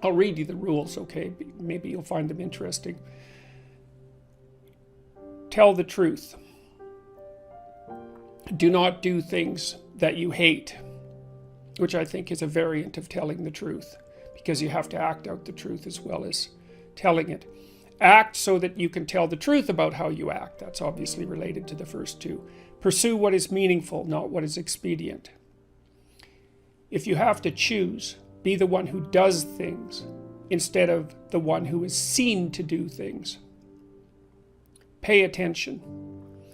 I'll read you the rules, okay? Maybe you'll find them interesting. Tell the truth. Do not do things that you hate, which I think is a variant of telling the truth, because you have to act out the truth as well as telling it. Act so that you can tell the truth about how you act. That's obviously related to the first two. Pursue what is meaningful, not what is expedient. If you have to choose, be the one who does things instead of the one who is seen to do things. Pay attention.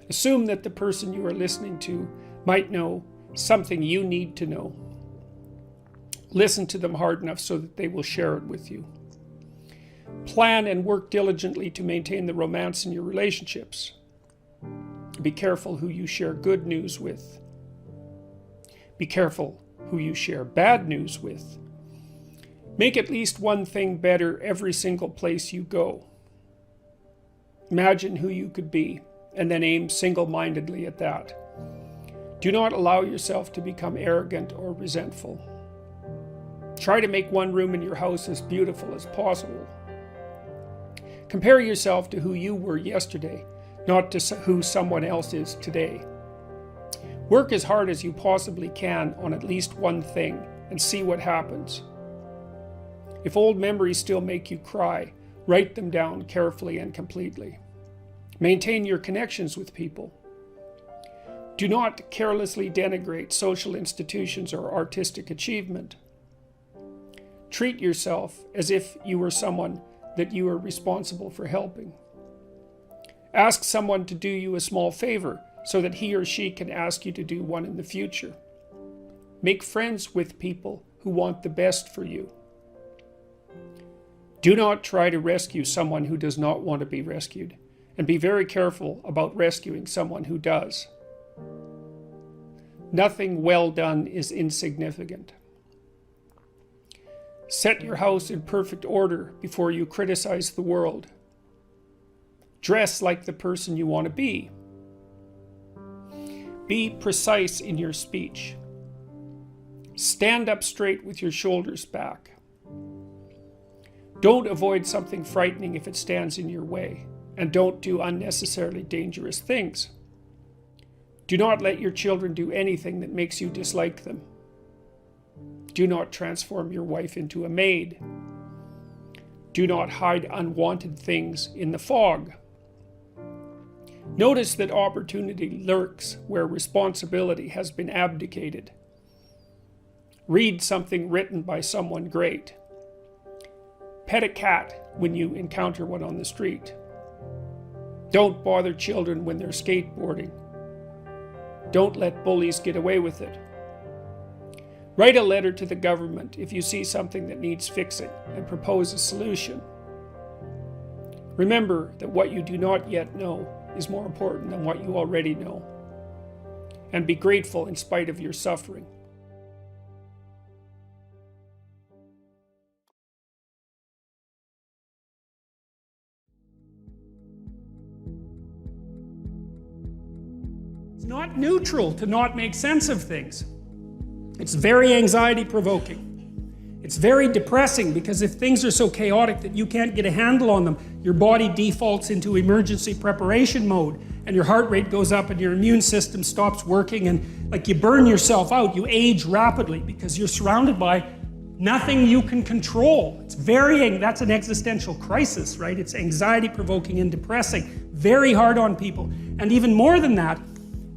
Assume that the person you are listening to might know something you need to know. Listen to them hard enough so that they will share it with you. Plan and work diligently to maintain the romance in your relationships. Be careful who you share good news with. Be careful who you share bad news with. Make at least one thing better every single place you go. Imagine who you could be, and then aim single-mindedly at that. Do not allow yourself to become arrogant or resentful. Try to make one room in your house as beautiful as possible. Compare yourself to who you were yesterday, not to who someone else is today. Work as hard as you possibly can on at least one thing and see what happens. If old memories still make you cry, write them down carefully and completely. Maintain your connections with people. Do not carelessly denigrate social institutions or artistic achievement. Treat yourself as if you were someone that you are responsible for helping. Ask someone to do you a small favor so that he or she can ask you to do one in the future. Make friends with people who want the best for you. Do not try to rescue someone who does not want to be rescued, and be very careful about rescuing someone who does. Nothing well done is insignificant. Set your house in perfect order before you criticize the world. Dress like the person you want to be. Be precise in your speech. Stand up straight with your shoulders back. Don't avoid something frightening if it stands in your way, and don't do unnecessarily dangerous things. Do not let your children do anything that makes you dislike them. Do not transform your wife into a maid. Do not hide unwanted things in the fog. Notice that opportunity lurks where responsibility has been abdicated. Read something written by someone great. Pet a cat when you encounter one on the street. Don't bother children when they're skateboarding. Don't let bullies get away with it. Write a letter to the government if you see something that needs fixing and propose a solution. Remember that what you do not yet know is more important than what you already know. And be grateful in spite of your suffering. It's not neutral to not make sense of things. It's very anxiety-provoking. It's very depressing because if things are so chaotic that you can't get a handle on them, your body defaults into emergency preparation mode and your heart rate goes up and your immune system stops working and like you burn yourself out, you age rapidly because you're surrounded by nothing you can control. It's that's an existential crisis, right? It's anxiety-provoking and depressing, very hard on people. And even more than that,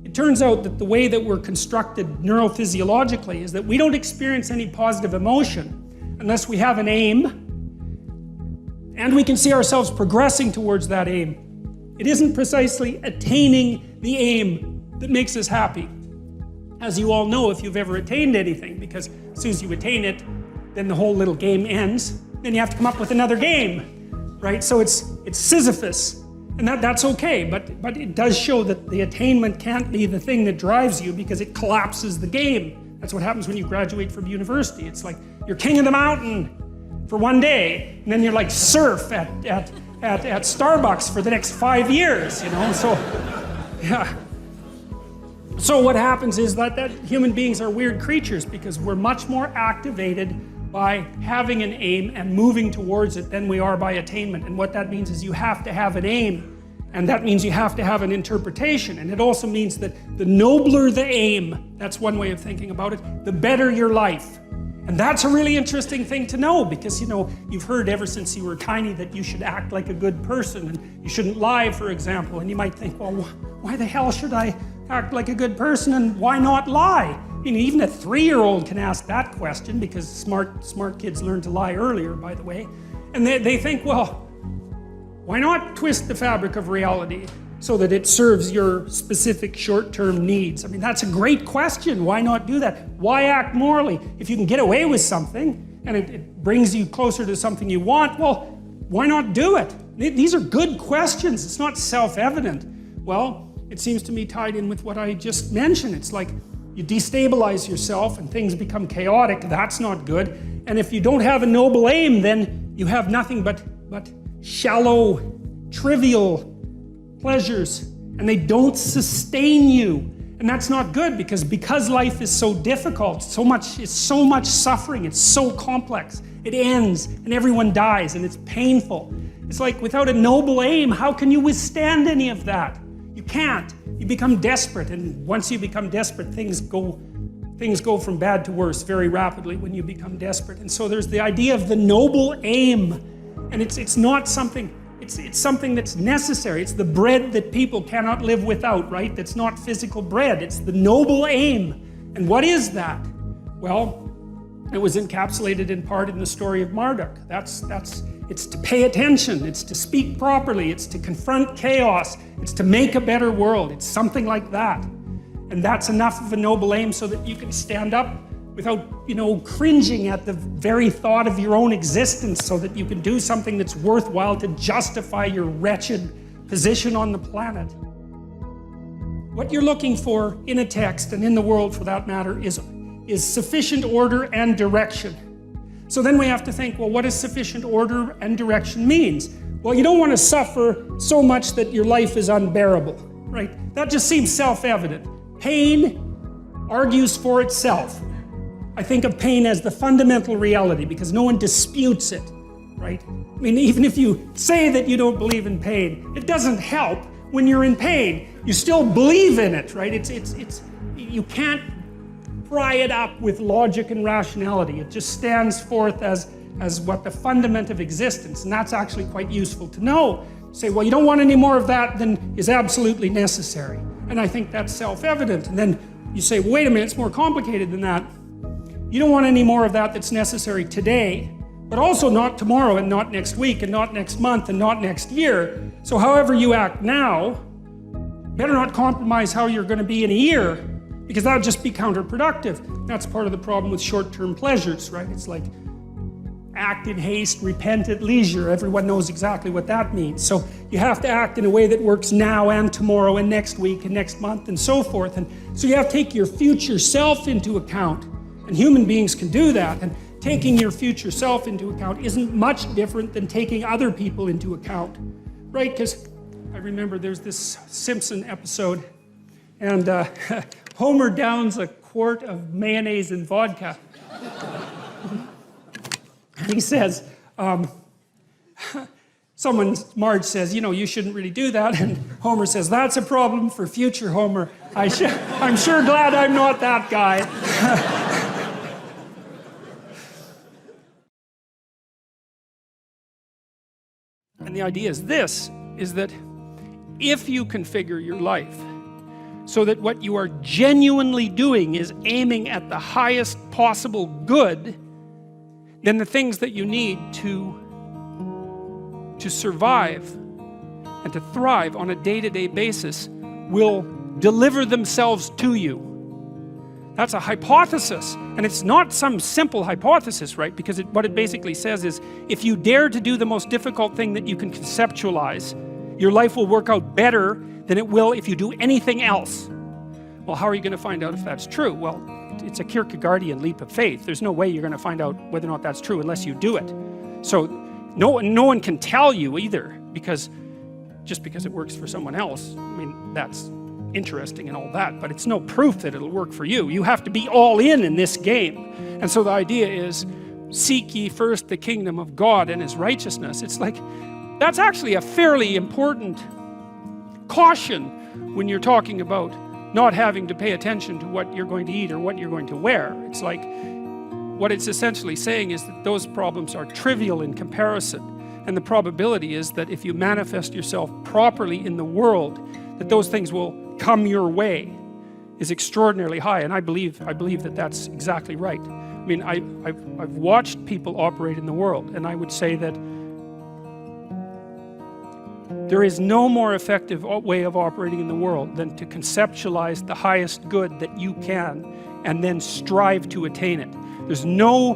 it turns out that the way that we're constructed neurophysiologically is that we don't experience any positive emotion unless we have an aim and we can see ourselves progressing towards that aim. It isn't precisely attaining the aim that makes us happy. As you all know if you've ever attained anything, because as soon as you attain it, then the whole little game ends. Then you have to come up with another game, right? So it's Sisyphus. And that's okay, but it does show that the attainment can't be the thing that drives you because it collapses the game. That's what happens when you graduate from university. It's like you're king of the mountain for one day, and then you're like serf at Starbucks for the next 5 years, you know? So, yeah. So what happens is that human beings are weird creatures because we're much more activated by having an aim and moving towards it than we are by attainment. And what that means is you have to have an aim. And that means you have to have an interpretation. And it also means that the nobler the aim, that's one way of thinking about it, the better your life. And that's a really interesting thing to know because, you've heard ever since you were tiny that you should act like a good person and you shouldn't lie, for example. And you might think, well, why the hell should I act like a good person and why not lie? Even a 3-year-old can ask that question because smart kids learn to lie earlier, by the way. And they think, well, why not twist the fabric of reality so that it serves your specific short-term needs? That's a great question. Why not do that? Why act morally? If you can get away with something and it brings you closer to something you want, well, why not do it? These are good questions. It's not self-evident. Well, it seems to me tied in with what I just mentioned. It's like you destabilize yourself and things become chaotic. That's not good. And if you don't have a noble aim, then you have nothing but shallow, trivial pleasures, and they don't sustain you. And that's not good because life is so difficult, it's so much suffering, it's so complex. It ends and everyone dies and it's painful. It's like without a noble aim, how can you withstand any of that? You can't. You become desperate, and once you become desperate, things go from bad to worse very rapidly when you become desperate. And so there's the idea of the noble aim. And it's not something, it's something that's necessary. It's the bread that people cannot live without, right? That's not physical bread. It's the noble aim. And what is that? Well, it was encapsulated in part in the story of Marduk. It's to pay attention. It's to speak properly. It's to confront chaos. It's to make a better world. It's something like that. And that's enough of a noble aim so that you can stand up without, cringing at the very thought of your own existence so that you can do something that's worthwhile to justify your wretched position on the planet. What you're looking for in a text, and in the world for that matter, is sufficient order and direction. So then we have to think, well, what does sufficient order and direction means? Well, you don't want to suffer so much that your life is unbearable, right? That just seems self-evident. Pain argues for itself. I think of pain as the fundamental reality because no one disputes it, right? Even if you say that you don't believe in pain, it doesn't help when you're in pain. You still believe in it, right? You can't pry it up with logic and rationality. It just stands forth as what the fundament of existence, and that's actually quite useful to know. Say, well, you don't want any more of that than is absolutely necessary. And I think that's self-evident. And then you say, well, wait a minute, it's more complicated than that. You don't want any more of that that's necessary today, but also not tomorrow and not next week and not next month and not next year. So however you act now, better not compromise how you're going to be in a year, because that would just be counterproductive. That's part of the problem with short-term pleasures, right? It's like act in haste, repent at leisure. Everyone knows exactly what that means. So you have to act in a way that works now and tomorrow and next week and next month and so forth. And so you have to take your future self into account. And human beings can do that. And taking your future self into account isn't much different than taking other people into account, right? Because I remember there's this Simpson episode, and Homer downs a quart of mayonnaise and vodka. He says, Marge says, you shouldn't really do that. And Homer says, that's a problem for future Homer. I'm sure glad I'm not that guy. And the idea is that if you configure your life so that what you are genuinely doing is aiming at the highest possible good, then the things that you need to survive and to thrive on a day-to-day basis will deliver themselves to you. That's a hypothesis, and it's not some simple hypothesis, right? Because what it basically says is, if you dare to do the most difficult thing that you can conceptualize, your life will work out better than it will if you do anything else. Well, how are you going to find out if that's true? Well, it's a Kierkegaardian leap of faith. There's no way you're going to find out whether or not that's true unless you do it. So no one can tell you either, just because it works for someone else. That's interesting and all that, but it's no proof that it'll work for you. You have to be all in this game. And so the idea is, seek ye first the kingdom of God and his righteousness. It's like, that's actually a fairly important caution when you're talking about not having to pay attention to what you're going to eat or what you're going to wear. It's like, what it's essentially saying is that those problems are trivial in comparison. And the probability is that if you manifest yourself properly in the world, that those things will come your way is extraordinarily high. And I believe that that's exactly right. I mean, I've watched people operate in the world, and I would say that there is no more effective way of operating in the world than to conceptualize the highest good that you can and then strive to attain it. There's no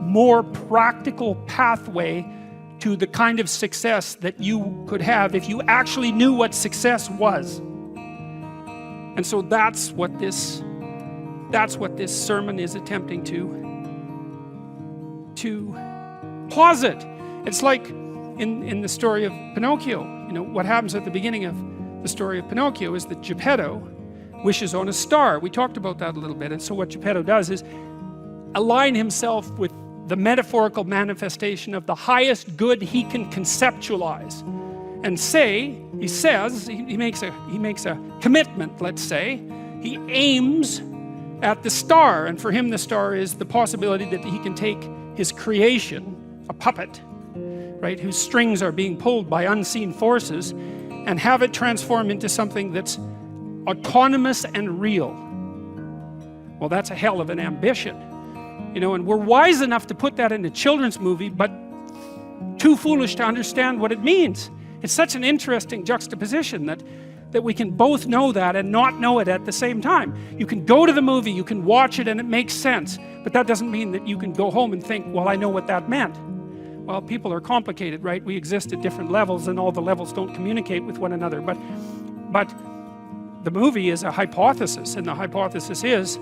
more practical pathway to the kind of success that you could have if you actually knew what success was. And so that's what this sermon is attempting to posit. It's like in the story of Pinocchio. You know, what happens at the beginning of the story of Pinocchio is that Geppetto wishes on a star. We talked about that a little bit. And so what Geppetto does is align himself with the metaphorical manifestation of the highest good he can conceptualize, and he makes a commitment. Let's say he aims at the star, and for him the star is the possibility that he can take his creation, a puppet, right, whose strings are being pulled by unseen forces, and have it transform into something that's autonomous and real. Well, that's a hell of an ambition. You know, and we're wise enough to put that in a children's movie, but too foolish to understand what it means. It's such an interesting juxtaposition that we can both know that and not know it at the same time. You can go to the movie, you can watch it, and it makes sense, but that doesn't mean that you can go home and think, well, I know what that meant. Well, people are complicated, right? We exist at different levels, and all the levels don't communicate with one another. But the movie is a hypothesis, and the hypothesis is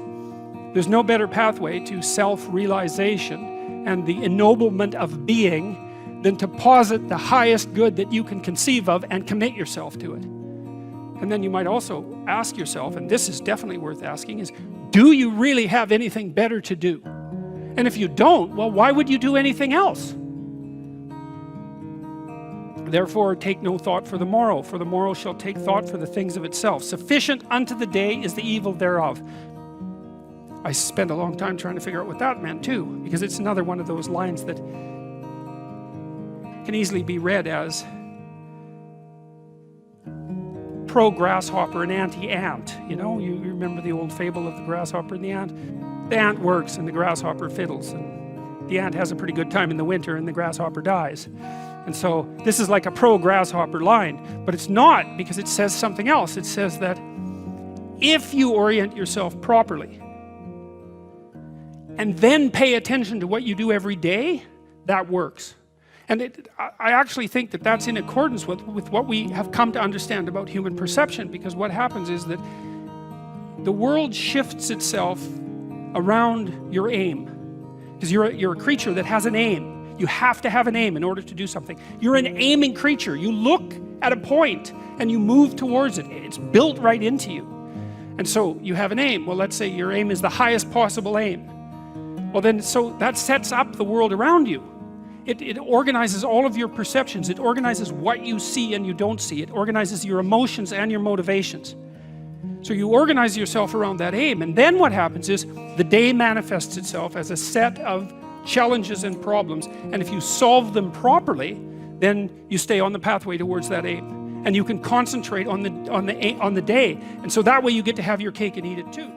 there's no better pathway to self-realization and the ennoblement of being than to posit the highest good that you can conceive of and commit yourself to it. And then you might also ask yourself, and this is definitely worth asking, is do you really have anything better to do? And if you don't, well, why would you do anything else? Therefore, take no thought for the morrow shall take thought for the things of itself. Sufficient unto the day is the evil thereof. I spent a long time trying to figure out what that meant too, because it's another one of those lines that can easily be read as pro-grasshopper and anti-ant. You know, you remember the old fable of the grasshopper and the ant? The ant works and the grasshopper fiddles, and the ant has a pretty good time in the winter and the grasshopper dies. And so this is like a pro-grasshopper line, but it's not, because it says something else. It says that if you orient yourself properly and then pay attention to what you do every day, that works. And I actually think that that's in accordance with what we have come to understand about human perception, because what happens is that the world shifts itself around your aim, because you're a creature that has an aim. You have to have an aim in order to do something. You're an aiming creature. You look at a point and you move towards it. It's built right into you. And so you have an aim. Well, let's say your aim is the highest possible aim. Well then, so that sets up the world around you. It organizes all of your perceptions. It organizes what you see and you don't see. It organizes your emotions and your motivations. So you organize yourself around that aim, and then what happens is the day manifests itself as a set of challenges and problems, and if you solve them properly, then you stay on the pathway towards that aim, and you can concentrate on the day, and so that way you get to have your cake and eat it too.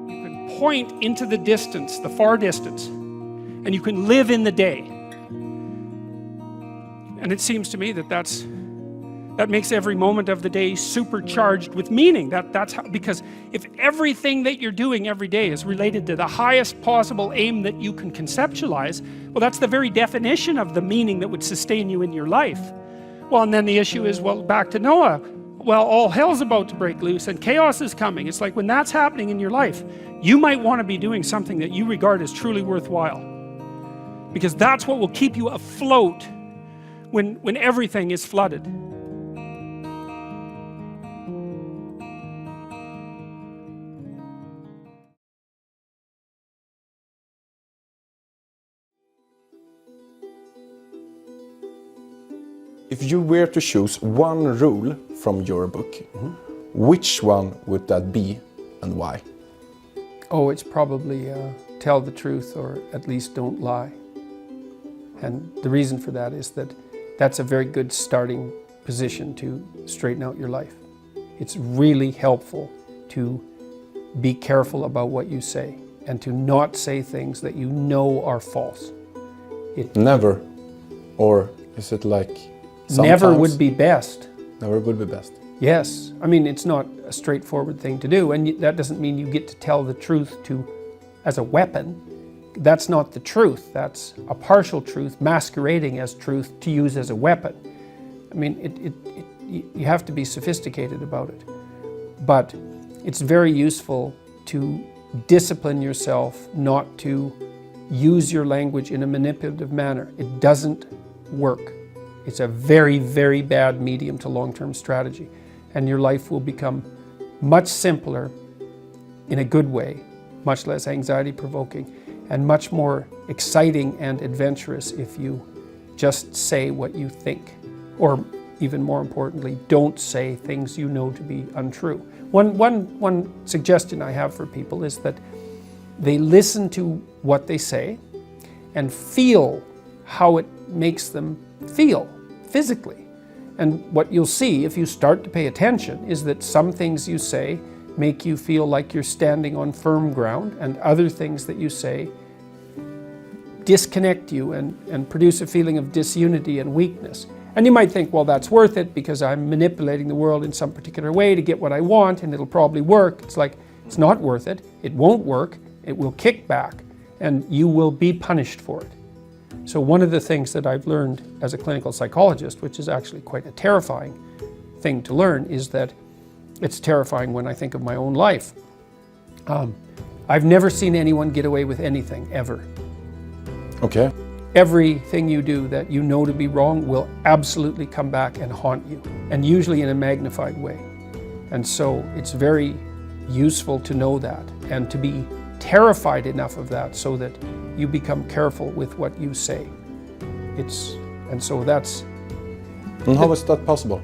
You can point into the distance, the far distance, and you can live in the day. And it seems to me that that makes every moment of the day supercharged with meaning. That's how, because if everything that you're doing every day is related to the highest possible aim that you can conceptualize, well, that's the very definition of the meaning that would sustain you in your life. Well, and then the issue is, well, back to Noah. Well, all hell's about to break loose and chaos is coming. It's like when that's happening in your life, you might want to be doing something that you regard as truly worthwhile, because that's what will keep you afloat when everything is flooded. If you were to choose one rule from your book, which one would that be and why? Oh, it's probably tell the truth, or at least don't lie. And the reason for that is that that's a very good starting position to straighten out your life. It's really helpful to be careful about what you say and to not say things that you know are false. Never? Or is it like sometimes? Never would be best. Never would be best. Yes. I mean, it's not a straightforward thing to do, and that doesn't mean you get to tell the truth as a weapon. That's not the truth. That's a partial truth masquerading as truth to use as a weapon. I mean, you have to be sophisticated about it. But it's very useful to discipline yourself not to use your language in a manipulative manner. It doesn't work. It's a very, very bad medium to long-term strategy. And your life will become much simpler in a good way, much less anxiety-provoking, and much more exciting and adventurous if you just say what you think. Or even more importantly, don't say things you know to be untrue. One suggestion I have for people is that they listen to what they say and feel how it makes them feel physically. And what you'll see if you start to pay attention is that some things you say make you feel like you're standing on firm ground, and other things that you say disconnect you and produce a feeling of disunity and weakness. And you might think, well, that's worth it because I'm manipulating the world in some particular way to get what I want and it'll probably work. It's like, it's not worth it. It won't work. It will kick back and you will be punished for it. So one of the things that I've learned as a clinical psychologist, which is actually quite a terrifying thing to learn, is that it's terrifying when I think of my own life. I've never seen anyone get away with anything, ever. Okay. Everything you do that you know to be wrong will absolutely come back and haunt you, and usually in a magnified way. And so it's very useful to know that and to be terrified enough of that so that you become careful with what you say. And so that's... And how is that possible?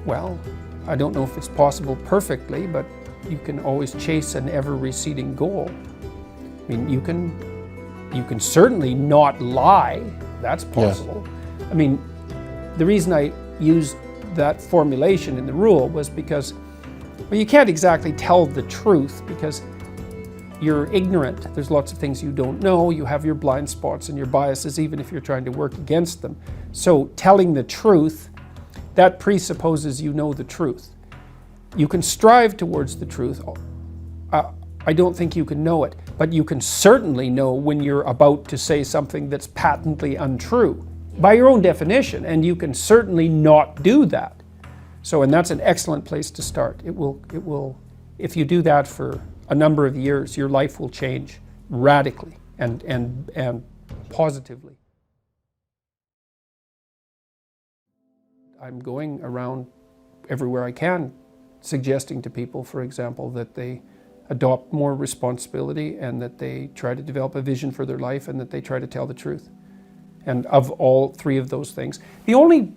Well, I don't know if it's possible perfectly, but you can always chase an ever-receding goal. I mean, you can certainly not lie. That's possible. Yes. I mean, the reason I used that formulation in the rule was because, well, you can't exactly tell the truth because you're ignorant. There's lots of things you don't know. You have your blind spots and your biases, even if you're trying to work against them. So telling the truth, that presupposes you know the truth. You can strive towards the truth. I don't think you can know it, but you can certainly know when you're about to say something that's patently untrue by your own definition, and you can certainly not do that. So, and that's an excellent place to start. It will, if you do that for a number of years, your life will change radically and positively. I'm going around everywhere I can, suggesting to people, for example, that they adopt more responsibility and that they try to develop a vision for their life and that they try to tell the truth. And of all three of those things, the only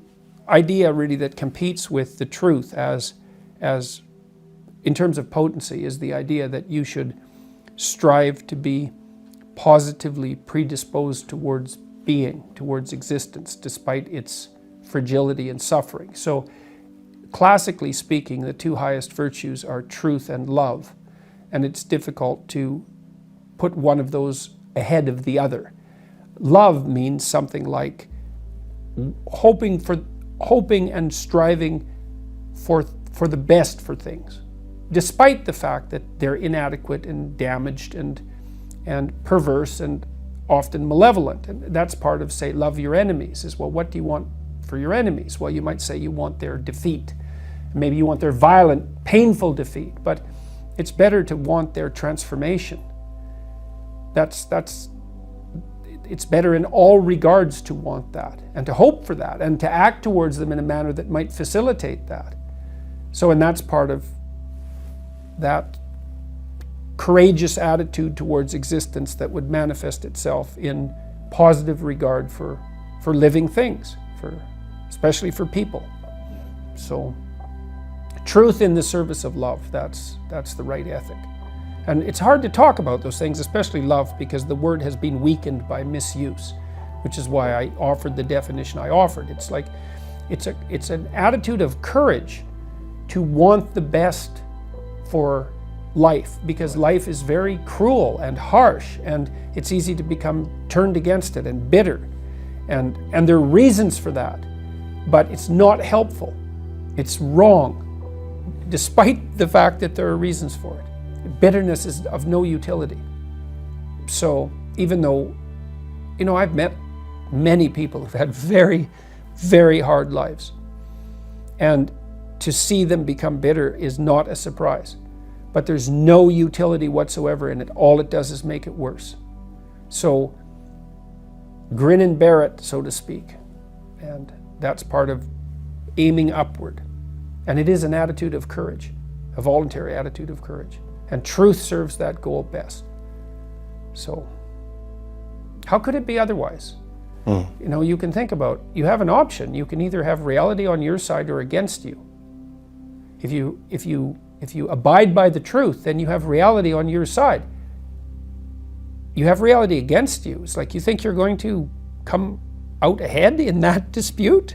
idea really that competes with the truth as in terms of potency is the idea that you should strive to be positively predisposed towards being, towards existence, despite its fragility and suffering. So classically speaking, the two highest virtues are truth and love. And it's difficult to put one of those ahead of the other. Love means something like hoping and striving for the best for things, despite the fact that they're inadequate and damaged and perverse and often malevolent. And that's part of, say, love your enemies, is, well, what do you want for your enemies? Well, you might say you want their defeat. Maybe you want their violent, painful defeat, but it's better to want their transformation. It's better in all regards to want that and to hope for that and to act towards them in a manner that might facilitate that. So, and that's part of that courageous attitude towards existence that would manifest itself in positive regard for living things, especially for people. So truth in the service of love, that's the right ethic. And it's hard to talk about those things, especially love, because the word has been weakened by misuse, which is why I offered the definition I offered. It's like, it's an attitude of courage to want the best for life, because life is very cruel and harsh, and it's easy to become turned against it and bitter. And there are reasons for that, but it's not helpful. It's wrong, despite the fact that there are reasons for it. Bitterness is of no utility. So even though, I've met many people who've had very, very hard lives, and to see them become bitter is not a surprise. But there's no utility whatsoever in it. All it does is make it worse. So grin and bear it, so to speak. And that's part of aiming upward. And it is an attitude of courage, a voluntary attitude of courage. And truth serves that goal best. So how could it be otherwise? You can think about, you have an option. You can either have reality on your side or against you. If you abide by the truth, then you have reality on your side. You have reality against you. It's like you think you're going to come out ahead in that dispute?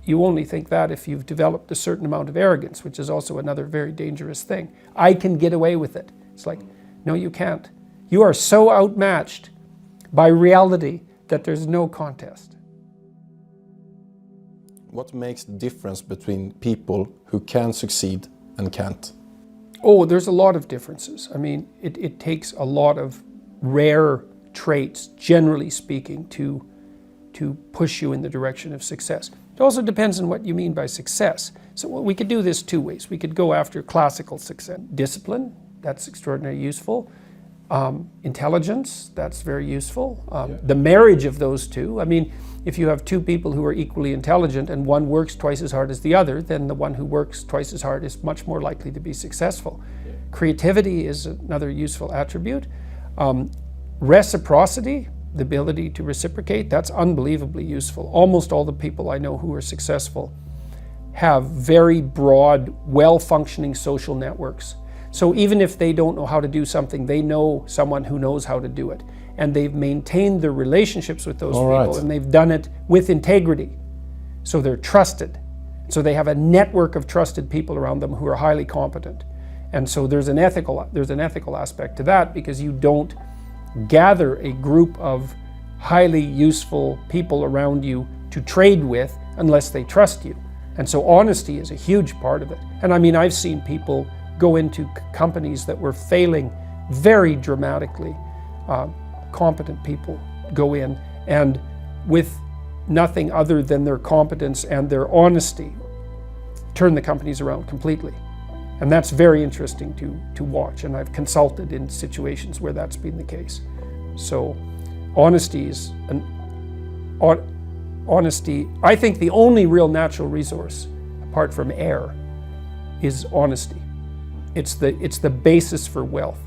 You only think that if you've developed a certain amount of arrogance, which is also another very dangerous thing. I can get away with it. It's like, no, you can't. You are so outmatched by reality that there's no contest. What makes the difference between people who can succeed and can't? Oh, there's a lot of differences. I mean, it takes a lot of rare traits, generally speaking, to push you in the direction of success. It also depends on what you mean by success. So we could do this two ways. We could go after classical success. Discipline, that's extraordinarily useful. Intelligence, that's very useful. The marriage of those two, I mean, if you have two people who are equally intelligent and one works twice as hard as the other, then the one who works twice as hard is much more likely to be successful. Creativity is another useful attribute. Reciprocity, the ability to reciprocate, that's unbelievably useful. Almost all the people I know who are successful have very broad, well-functioning social networks. So even if they don't know how to do something, they know someone who knows how to do it. And they've maintained their relationships with those people, and they've done it with integrity. So they're trusted. So they have a network of trusted people around them who are highly competent. And so there's an ethical aspect to that, because you don't gather a group of highly useful people around you to trade with unless they trust you. And so honesty is a huge part of it. And I mean, I've seen people go into companies that were failing very dramatically. Competent people go in, and with nothing other than their competence and their honesty, turn the companies around completely. And that's very interesting to watch, and I've consulted in situations where that's been the case. So honesty is I think the only real natural resource, apart from air, is honesty. It's the basis for wealth,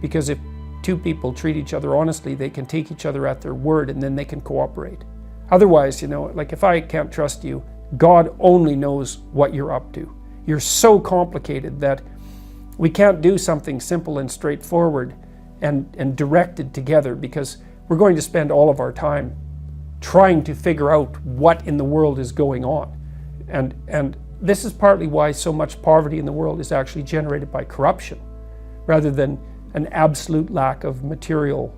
because if two people treat each other honestly, they can take each other at their word, and then they can cooperate. Otherwise, like if I can't trust you, God only knows what you're up to. You're so complicated that we can't do something simple and straightforward and directed together, because we're going to spend all of our time trying to figure out what in the world is going on. And this is partly why so much poverty in the world is actually generated by corruption, rather than an absolute lack of material,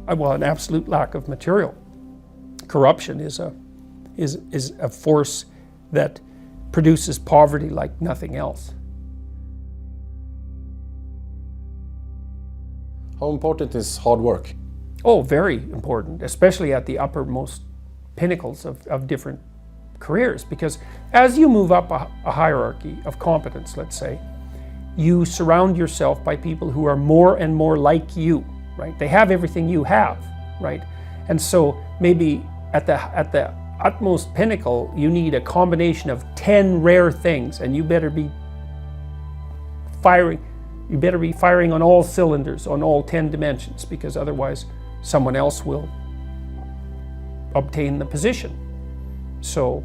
an absolute lack of material. Corruption is a force that produces poverty like nothing else. How important is hard work? Oh, very important, especially at the uppermost pinnacles of different careers, because as you move up a hierarchy of competence, let's say, you surround yourself by people who are more and more like you, right? They have everything you have, right? And so maybe at the utmost pinnacle, you need a combination of 10 rare things, and you better be firing on all cylinders, on all 10 dimensions, because otherwise someone else will obtain the position. So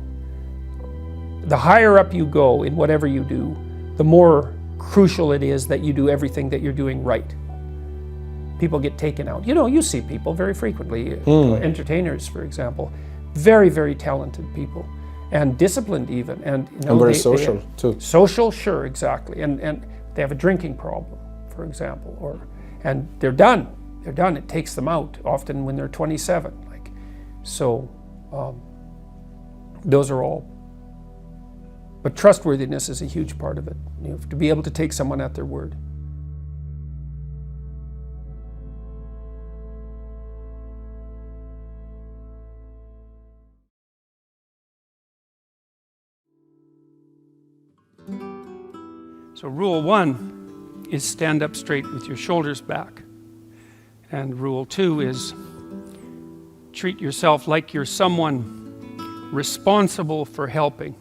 the higher up you go in whatever you do, the more crucial it is that you do everything that you're doing right. People get taken out. You know, you see people very frequently, entertainers, for example, very, very talented people, and disciplined even. And, you know, and very social too. Social, sure, exactly. And they have a drinking problem, for example, and they're done. They're done. It takes them out, often when they're 27. So those are all. But trustworthiness is a huge part of it. You have to be able to take someone at their word. So rule 1 is stand up straight with your shoulders back. And rule 2 is treat yourself like you're someone responsible for helping.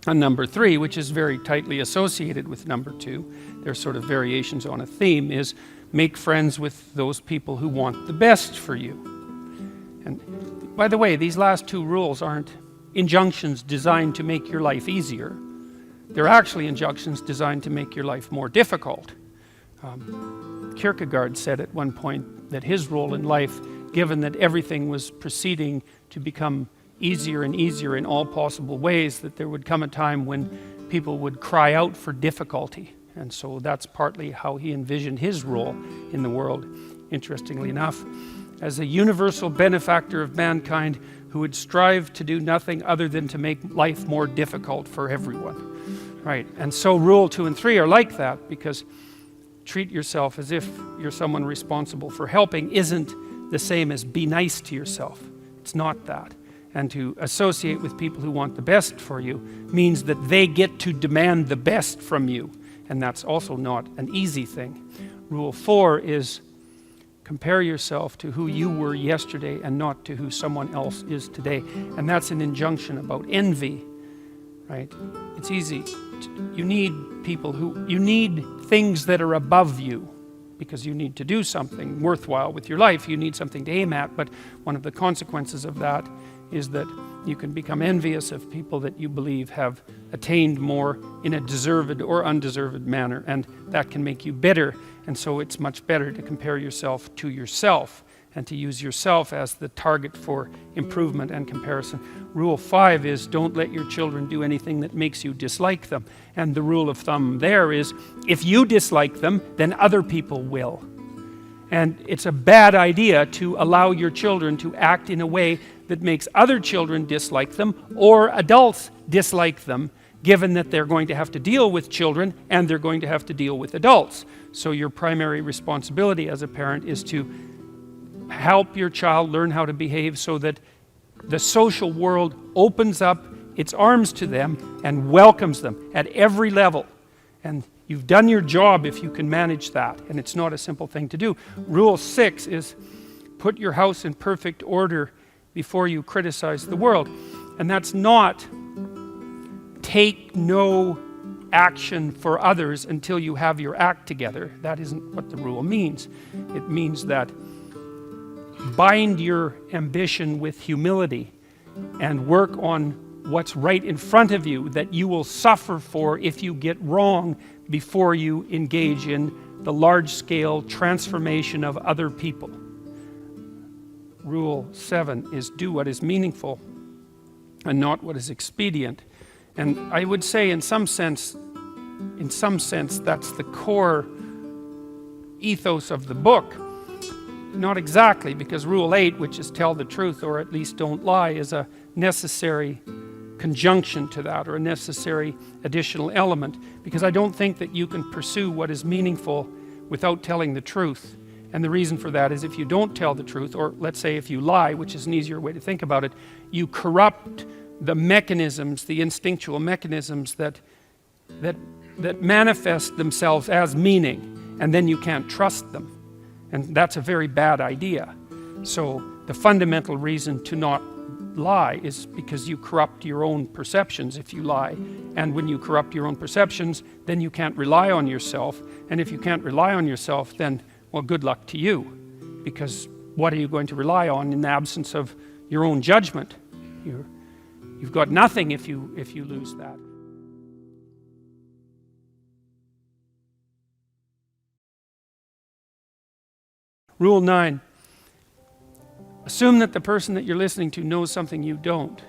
And number 3, which is very tightly associated with number 2, they're sort of variations on a theme, is make friends with those people who want the best for you. And by the way, these last 2 rules aren't injunctions designed to make your life easier. They're actually injunctions designed to make your life more difficult. Kierkegaard said at one point that his role in life, given that everything was proceeding to become easier and easier in all possible ways, that there would come a time when people would cry out for difficulty. And so that's partly how he envisioned his role in the world, interestingly enough, as a universal benefactor of mankind who would strive to do nothing other than to make life more difficult for everyone. Right, and so rule 2 and 3 are like that, because treat yourself as if you're someone responsible for helping isn't the same as be nice to yourself. It's not that. And to associate with people who want the best for you means that they get to demand the best from you. And that's also not an easy thing. Rule 4 is compare yourself to who you were yesterday and not to who someone else is today. And that's an injunction about envy, right? It's easy. You need people you need things that are above you, because you need to do something worthwhile with your life. You need something to aim at, but one of the consequences of that is that you can become envious of people that you believe have attained more in a deserved or undeserved manner, and that can make you bitter. And so it's much better to compare yourself to yourself and to use yourself as the target for improvement and comparison. Rule 5 is don't let your children do anything that makes you dislike them. And the rule of thumb there is if you dislike them, then other people will. And it's a bad idea to allow your children to act in a way that makes other children dislike them or adults dislike them, given that they're going to have to deal with children and they're going to have to deal with adults. So your primary responsibility as a parent is to help your child learn how to behave so that the social world opens up its arms to them and welcomes them at every level. And you've done your job if you can manage that, and it's not a simple thing to do. Rule 6 is put your house in perfect order before you criticize the world. And that's not take no action for others until you have your act together. That isn't what the rule means. It means that bind your ambition with humility and work on what's right in front of you that you will suffer for if you get wrong before you engage in the large-scale transformation of other people. Rule 7 is do what is meaningful and not what is expedient. And I would say in some sense that's the core ethos of the book. Not exactly, because rule 8, which is tell the truth or at least don't lie, is a necessary conjunction to that, or a necessary additional element, because I don't think that you can pursue what is meaningful without telling the truth. And the reason for that is if you don't tell the truth, or let's say if you lie, which is an easier way to think about it, you corrupt the mechanisms, the instinctual mechanisms that manifest themselves as meaning, and then you can't trust them. And that's a very bad idea. So the fundamental reason to not lie is because you corrupt your own perceptions if you lie. And when you corrupt your own perceptions, then you can't rely on yourself. And if you can't rely on yourself, then, well, good luck to you. Because what are you going to rely on in the absence of your own judgment. You've got nothing if you lose that. Rule 9. Assume that the person that you're listening to knows something you don't.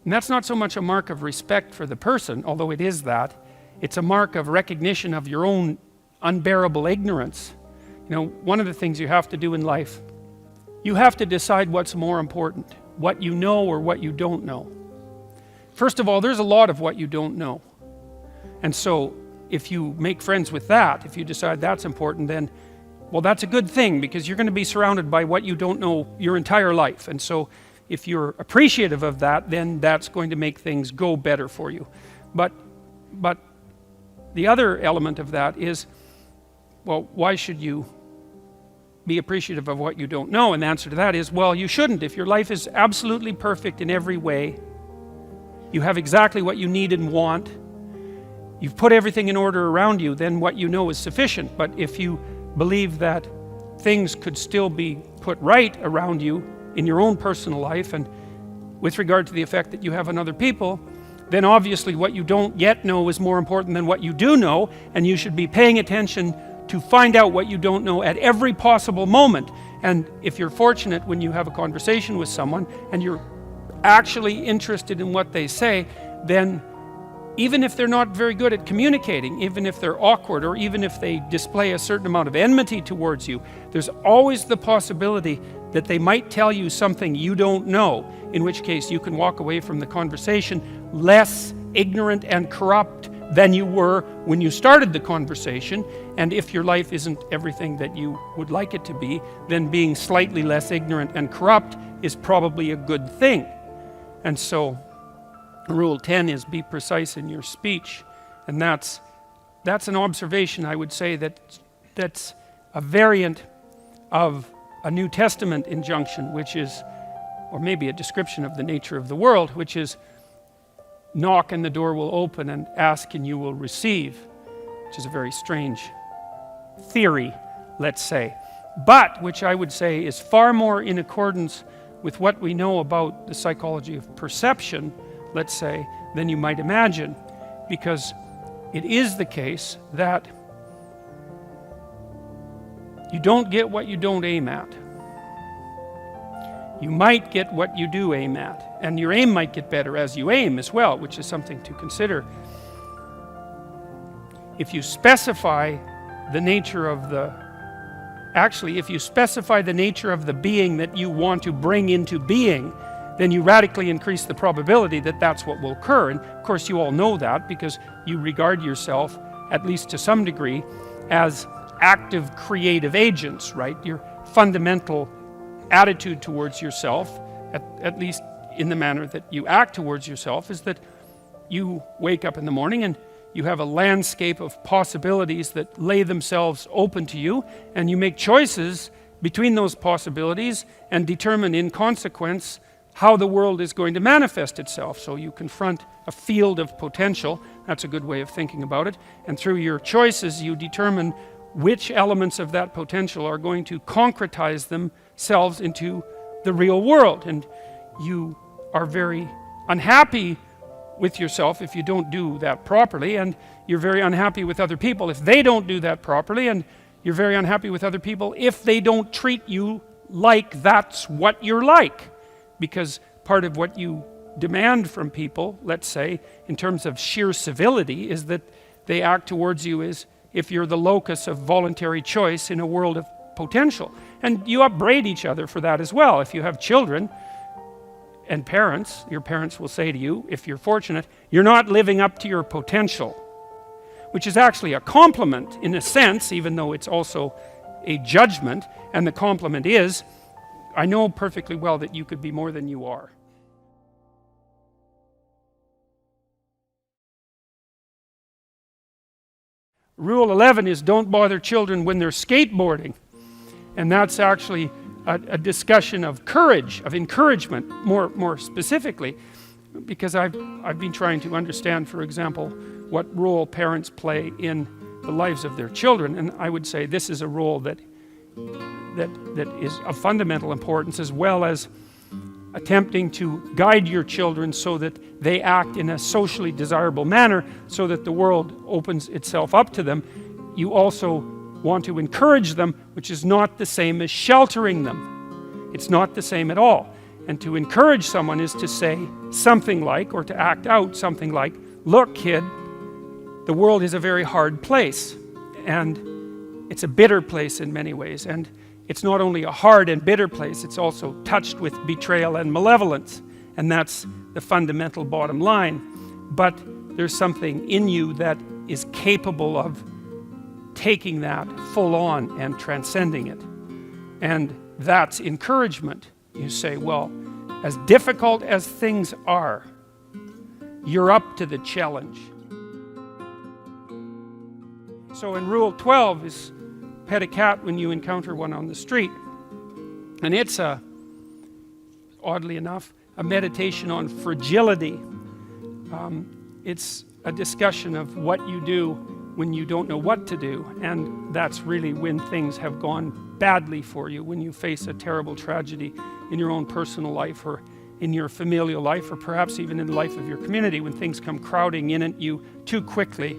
And that's not so much a mark of respect for the person, although it is that. It's a mark of recognition of your own unbearable ignorance. You know, one of the things you have to do in life, you have to decide what's more important, what you know or what you don't know. First of all, there's a lot of what you don't know. And so if you make friends with that, if you decide that's important, then, well, that's a good thing, because you're going to be surrounded by what you don't know your entire life. And so if you're appreciative of that, then that's going to make things go better for you. But the other element of that is, well, why should you be appreciative of what you don't know? And the answer to that is, well, you shouldn't. If your life is absolutely perfect in every way, you have exactly what you need and want, you've put everything in order around you, then what you know is sufficient. But if you believe that things could still be put right around you in your own personal life, and with regard to the effect that you have on other people, then obviously what you don't yet know is more important than what you do know, and you should be paying attention to find out what you don't know at every possible moment. And if you're fortunate, when you have a conversation with someone and you're actually interested in what they say, then even if they're not very good at communicating, even if they're awkward, or even if they display a certain amount of enmity towards you, there's always the possibility that they might tell you something you don't know, in which case you can walk away from the conversation less ignorant and corrupt than you were when you started the conversation. And if your life isn't everything that you would like it to be, then being slightly less ignorant and corrupt is probably a good thing. And so Rule 10 is be precise in your speech. And that's an observation, I would say, that's a variant of a New Testament injunction, which is, or maybe a description of the nature of the world, which is, knock and the door will open, and ask and you will receive, which is a very strange theory, let's say, but which I would say is far more in accordance with what we know about the psychology of perception, let's say, than you might imagine, because it is the case that you don't get what you don't aim at. You might get what you do aim at, and your aim might get better as you aim as well, which is something to consider. If you specify the nature of if you specify the nature of the being that you want to bring into being, then you radically increase the probability that that's what will occur. And of course you all know that, because you regard yourself, at least to some degree, as active creative agents, right? Your fundamental attitude towards yourself, at least in the manner that you act towards yourself, is that you wake up in the morning and you have a landscape of possibilities that lay themselves open to you, and you make choices between those possibilities and determine in consequence how the world is going to manifest itself. So you confront a field of potential, that's a good way of thinking about it, and through your choices you determine which elements of that potential are going to concretize themselves into the real world. And you are very unhappy with yourself if you don't do that properly, and you're very unhappy with other people if they don't do that properly, and you're very unhappy with other people if they don't treat you like that's what you're like. Because part of what you demand from people, let's say, in terms of sheer civility, is that they act towards you as if you're the locus of voluntary choice in a world of potential. And you upbraid each other for that as well. If you have children and parents, your parents will say to you, if you're fortunate, you're not living up to your potential, which is actually a compliment in a sense, even though it's also a judgment. And the compliment is, I know perfectly well that you could be more than you are. Rule 11 is don't bother children when they're skateboarding. And that's actually a discussion of courage, of encouragement, more specifically, because I've been trying to understand, for example, what role parents play in the lives of their children. And I would say this is a role that is of fundamental importance, as well as attempting to guide your children so that they act in a socially desirable manner so that the world opens itself up to them. You also want to encourage them, which is not the same as sheltering them. It's not the same at all. And to encourage someone is to say something like, or to act out something like, look, kid, the world is a very hard place, and it's a bitter place in many ways, and it's not only a hard and bitter place, it's also touched with betrayal and malevolence, and that's the fundamental bottom line. But there's something in you that is capable of taking that full on and transcending it, and that's encouragement. You say, well, as difficult as things are, you're up to the challenge. So in Rule 12 is pet a cat when you encounter one on the street. And it's oddly enough, a meditation on fragility. It's a discussion of what you do when you don't know what to do. And that's really when things have gone badly for you, when you face a terrible tragedy in your own personal life or in your familial life, or perhaps even in the life of your community, when things come crowding in at you too quickly.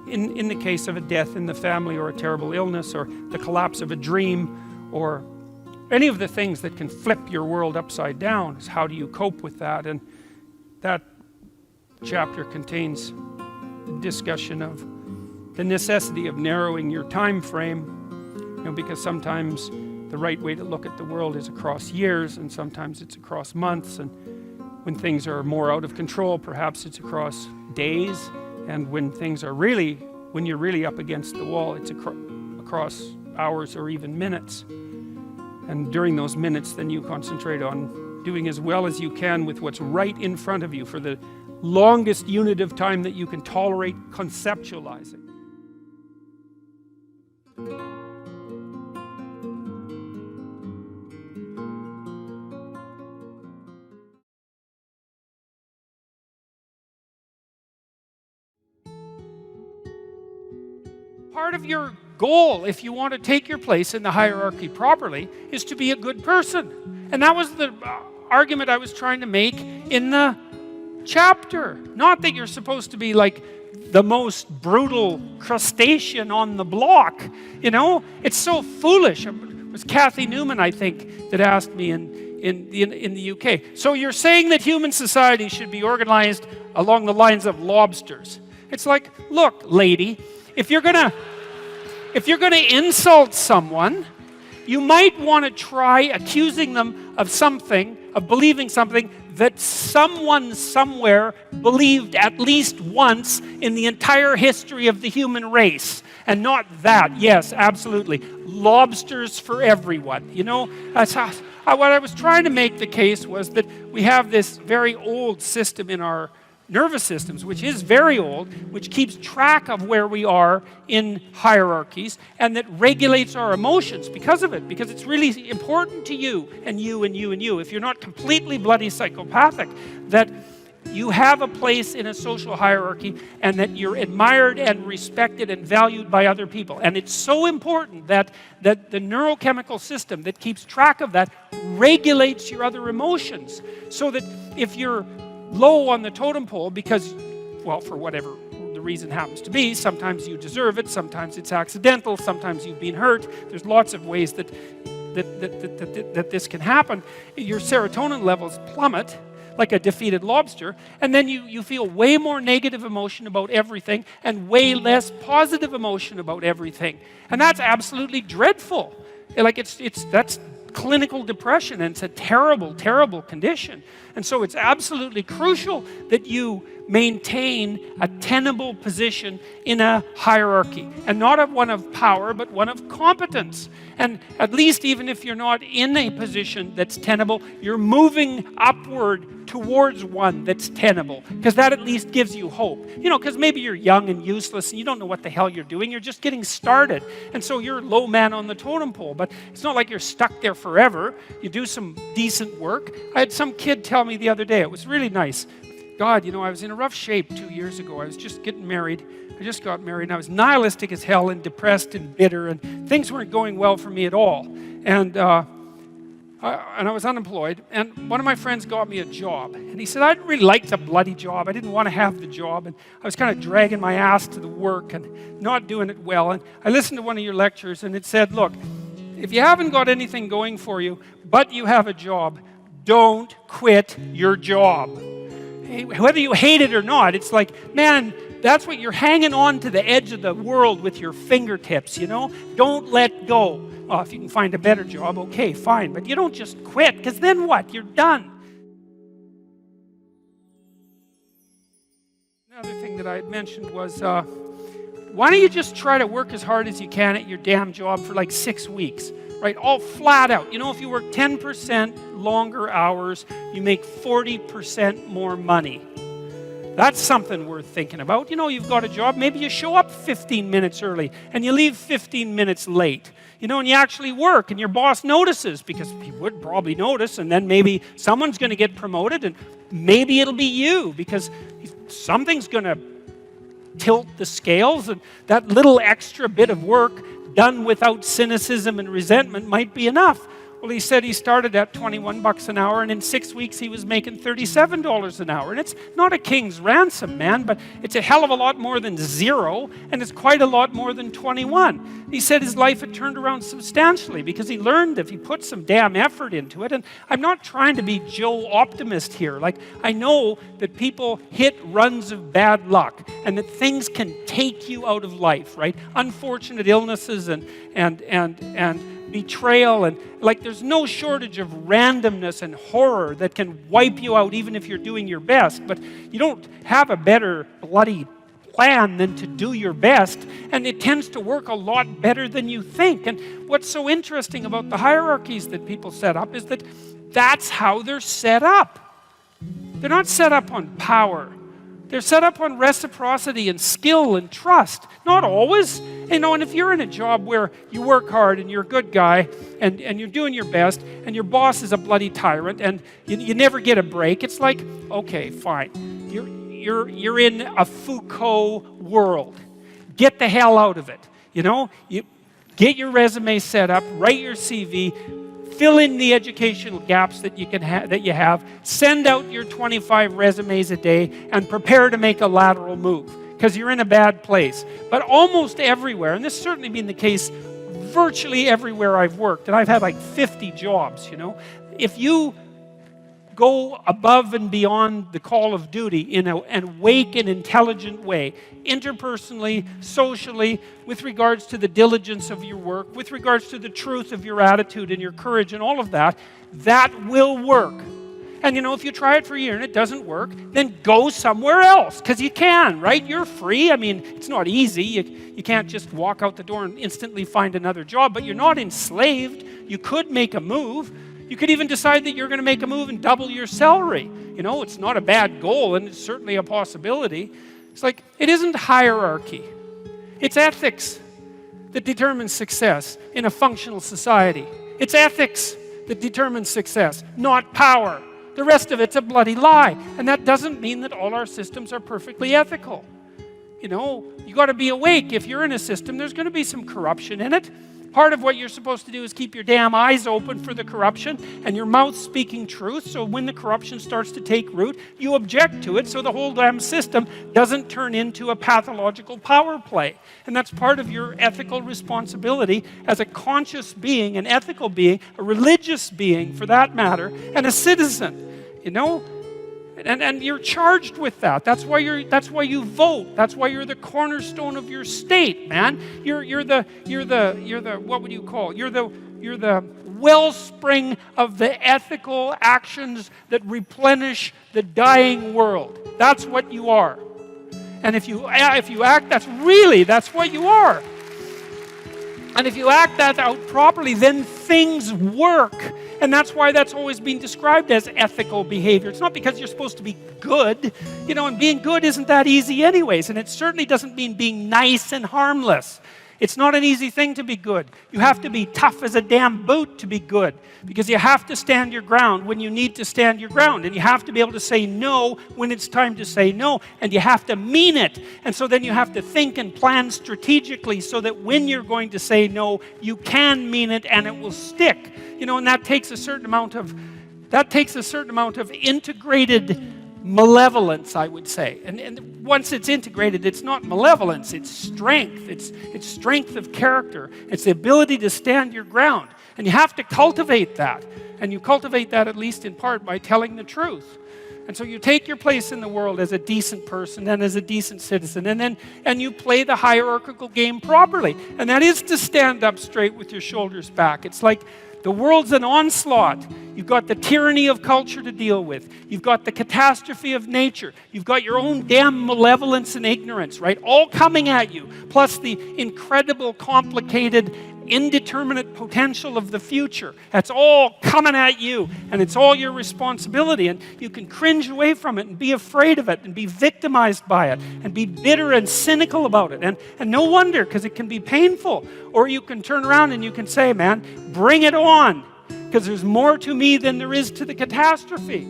In the case of a death in the family, or a terrible illness, or the collapse of a dream, or any of the things that can flip your world upside down, is how do you cope with that? And that chapter contains a discussion of the necessity of narrowing your time frame, because sometimes the right way to look at the world is across years, and sometimes it's across months, and when things are more out of control, perhaps it's across days. And when things are when you're really up against the wall, it's across hours or even minutes. And during those minutes, then you concentrate on doing as well as you can with what's right in front of you for the longest unit of time that you can tolerate conceptualizing. Part of your goal, if you want to take your place in the hierarchy properly, is to be a good person. And that was the argument I was trying to make in the chapter. Not that you're supposed to be like the most brutal crustacean on the block. It's so foolish. It was Kathy Newman, I think, that asked me in the UK. So you're saying that human society should be organized along the lines of lobsters. It's like, look, lady, if you're gonna insult someone, you might want to try accusing them of something, of believing something that someone somewhere believed at least once in the entire history of the human race. And not that. Yes, absolutely. Lobsters for everyone. What I was trying to make the case was that we have this very old system in our nervous systems, which is very old, which keeps track of where we are in hierarchies, and that regulates our emotions because of it, because it's really important to you and you and you and you, if you're not completely bloody psychopathic, that you have a place in a social hierarchy and that you're admired and respected and valued by other people. And it's so important that the neurochemical system that keeps track of that regulates your other emotions, so that if you're low on the totem pole because, well, for whatever the reason happens to be, sometimes you deserve it, sometimes it's accidental, sometimes you've been hurt. There's lots of ways that this can happen. Your serotonin levels plummet like a defeated lobster, and then you feel way more negative emotion about everything and way less positive emotion about everything. And that's absolutely dreadful. Like that's clinical depression, and it's a terrible, terrible condition. And so it's absolutely crucial that you maintain a tenable position in a hierarchy, and not one of power, but one of competence. And at least even if you're not in a position that's tenable, you're moving upward towards one that's tenable, because that at least gives you hope. Because maybe you're young and useless and you don't know what the hell you're doing. You're just getting started. And so you're low man on the totem pole, but it's not like you're stuck there forever. You do some decent work. I had some kid tell me the other day, it was really nice. God, I was in a rough shape 2 years ago. I was just getting married. I just got married, and I was nihilistic as hell and depressed and bitter, and things weren't going well for me at all. And and I was unemployed, and one of my friends got me a job. And he said, I didn't really like the bloody job. I didn't want to have the job. And I was kind of dragging my ass to the work and not doing it well. And I listened to one of your lectures, and it said, look, if you haven't got anything going for you, but you have a job, don't quit your job. Whether you hate it or not, it's like, man, that's what you're hanging on to the edge of the world with your fingertips, you know? Don't let go. Well, if you can find a better job, okay, fine. But you don't just quit, because then what? You're done. Another thing that I had mentioned was, why don't you just try to work as hard as you can at your damn job for like 6 weeks, right? All flat out. You know, if you work 10% longer hours, you make 40% more money. That's something worth thinking about. You know, you've got a job, maybe you show up 15 minutes early and you leave 15 minutes late. You know, and you actually work and your boss notices, because he would probably notice, and then maybe someone's going to get promoted and maybe it'll be you, because something's going to tilt the scales, and that little extra bit of work done without cynicism and resentment might be enough. Well, he said he started at 21 bucks an hour, and in 6 weeks he was making $37 an hour. And it's not a king's ransom, man, but it's a hell of a lot more than 0, and it's quite a lot more than 21. He said his life had turned around substantially because he learned if he put some damn effort into it. And I'm not trying to be Joe Optimist here. Like, I know that people hit runs of bad luck and that things can take you out of life, right? Unfortunate illnesses and betrayal, and like there's no shortage of randomness and horror that can wipe you out even if you're doing your best. But you don't have a better bloody plan than to do your best, and it tends to work a lot better than you think. And what's so interesting about the hierarchies that people set up is that that's how they're set up. They're not set up on power. They're set up on reciprocity and skill and trust. Not always. You know, and if you're in a job where you work hard and you're a good guy and you're doing your best and your boss is a bloody tyrant and you never get a break, it's like, okay, fine. You're in a Foucault world. Get the hell out of it. You know, you get your resume set up, write your CV, fill in the educational gaps that you have, send out your 25 resumes a day, and prepare to make a lateral move, because you're in a bad place. But almost everywhere, and this has certainly been the case virtually everywhere I've worked, and I've had like 50 jobs, you know, if you go above and beyond the call of duty in an awake and intelligent way, interpersonally, socially, with regards to the diligence of your work, with regards to the truth of your attitude and your courage and all of that, that will work. And you know, if you try it for a year and it doesn't work, then go somewhere else, because you can, right? You're free. I mean, it's not easy. You can't just walk out the door and instantly find another job, but you're not enslaved. You could make a move. You could even decide that you're going to make a move and double your salary. You know, it's not a bad goal, and it's certainly a possibility. It's like, it isn't hierarchy. It's ethics that determines success in a functional society. It's ethics that determines success, not power. The rest of it's a bloody lie. And that doesn't mean that all our systems are perfectly ethical. You know, you got to be awake. If you're in a system, there's going to be some corruption in it. Part of what you're supposed to do is keep your damn eyes open for the corruption and your mouth speaking truth, so when the corruption starts to take root, you object to it so the whole damn system doesn't turn into a pathological power play. And that's part of your ethical responsibility as a conscious being, an ethical being, a religious being for that matter, and a citizen, you know? And you're charged with that. That's why you vote. That's why you're the cornerstone of your state, man. You're the what would you call? You're the wellspring of the ethical actions that replenish the dying world. That's what you are. And if you act, that's what you are. And if you act that out properly, then things work. And that's why that's always been described as ethical behavior. It's not because you're supposed to be good, you know, and being good isn't that easy anyways. And it certainly doesn't mean being nice and harmless. It's not an easy thing to be good. You have to be tough as a damn boot to be good, because you have to stand your ground when you need to stand your ground, and you have to be able to say no when it's time to say no, and you have to mean it. And so then you have to think and plan strategically so that when you're going to say no, you can mean it and it will stick. You know, and that takes a certain amount of integrated malevolence, I would say. And once it's integrated, it's not malevolence, it's strength. It's strength of character. It's the ability to stand your ground. And you have to cultivate that. And you cultivate that at least in part by telling the truth. And so you take your place in the world as a decent person and as a decent citizen, and you play the hierarchical game properly. And that is to stand up straight with your shoulders back. It's like the world's an onslaught. You've got the tyranny of culture to deal with. You've got the catastrophe of nature. You've got your own damn malevolence and ignorance, right? All coming at you. Plus the incredible, complicated, indeterminate potential of the future. That's all coming at you, and it's all your responsibility. And you can cringe away from it and be afraid of it and be victimized by it and be bitter and cynical about it. And no wonder, because it can be painful. Or you can turn around and you can say, man, bring it on, because there's more to me than there is to the catastrophe.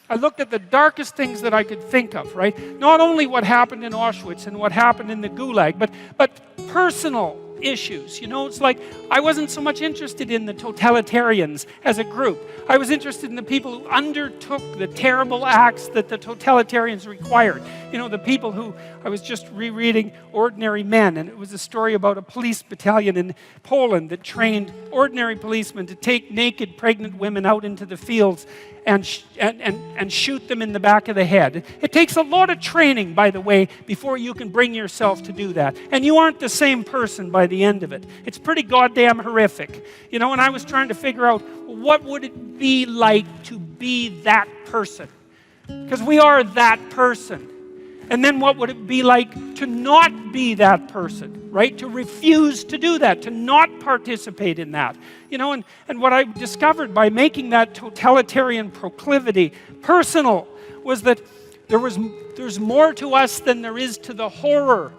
I looked at the darkest things that I could think of, right? Not only what happened in Auschwitz and what happened in the Gulag, but personal issues. You know, it's like I wasn't so much interested in the totalitarians as a group. I was interested in the people who undertook the terrible acts that the totalitarians required. You know, the people who, I was just rereading Ordinary Men, and it was a story about a police battalion in Poland that trained ordinary policemen to take naked pregnant women out into the fields and shoot them in the back of the head. It takes a lot of training, by the way, before you can bring yourself to do that. And you aren't the same person by the end of it. It's pretty goddamn horrific. You know, and I was trying to figure out, what would it be like to be that person? Because we are that person. And then what would it be like to not be that person, right? To refuse to do that, to not participate in that. You know, and what I discovered by making that totalitarian proclivity personal was that there's more to us than there is to the horror.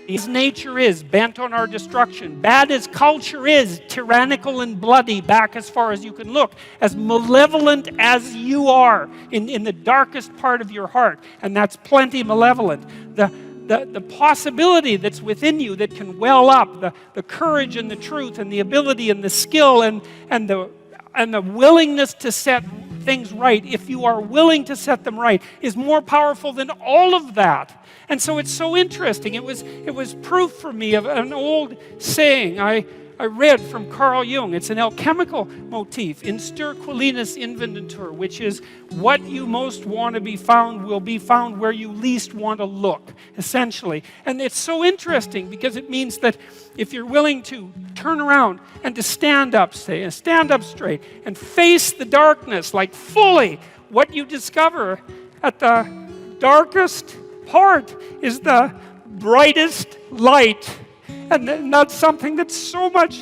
As nature is, bent on our destruction, bad as culture is, tyrannical and bloody, back as far as you can look, as malevolent as you are in the darkest part of your heart, and that's plenty malevolent. The possibility that's within you that can well up, the courage and the truth and the ability and the skill and the willingness to set things right, if you are willing to set them right, is more powerful than all of that. And so it's so interesting. It was proof for me of an old saying I read from Carl Jung. It's an alchemical motif, in sterquilinus inventur, which is what you most want to be found will be found where you least want to look, essentially. And it's so interesting because it means that if you're willing to turn around and to stand up, stand up straight and face the darkness like fully, what you discover at the darkest part is the brightest light. And that's something that's so much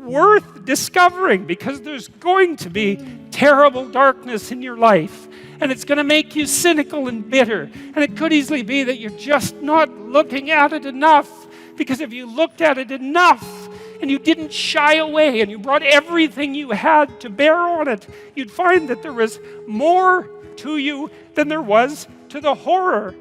worth discovering, because there's going to be terrible darkness in your life. And it's going to make you cynical and bitter. And it could easily be that you're just not looking at it enough. Because if you looked at it enough and you didn't shy away and you brought everything you had to bear on it, you'd find that there was more to you than there was to the horror.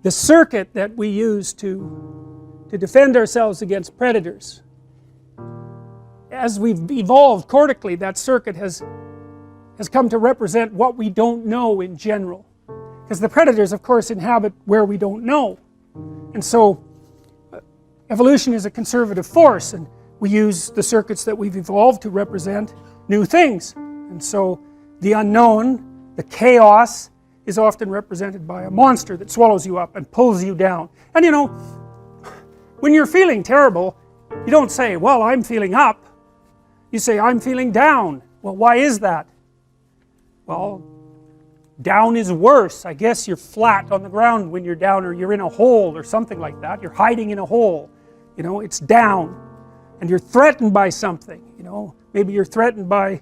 The circuit that we use to defend ourselves against predators, as we've evolved cortically, that circuit has come to represent what we don't know in general. Because the predators, of course, inhabit where we don't know. And so evolution is a conservative force, and we use the circuits that we've evolved to represent new things. And so the unknown, the chaos, is often represented by a monster that swallows you up and pulls you down. And you know, when you're feeling terrible, you don't say, well, I'm feeling up. You say, I'm feeling down. Well, why is that? Well, Down is worse. I guess you're flat on the ground when you're down, or you're in a hole or something like that. You're hiding in a hole. You know, it's down. And you're threatened by something, you know. Maybe you're threatened by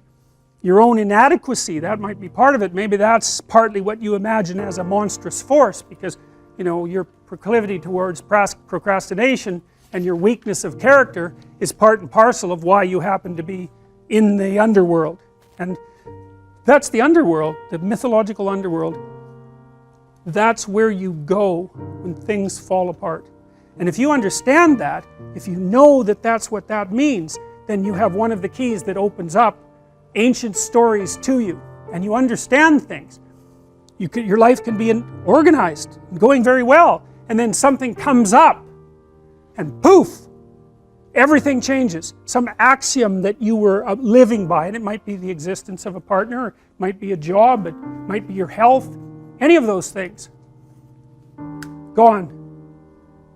your own inadequacy. That might be part of it. Maybe that's partly what you imagine as a monstrous force, because, you know, your proclivity towards procrastination and your weakness of character is part and parcel of why you happen to be in the underworld. And that's the underworld, the mythological underworld. That's where you go when things fall apart. And if you understand that, if you know that that's what that means, then you have one of the keys that opens up ancient stories to you, and you understand things. Your life can be organized, going very well, and then something comes up, and poof, everything changes. Some axiom that you were living by, and it might be the existence of a partner, it might be a job, it might be your health, any of those things, gone.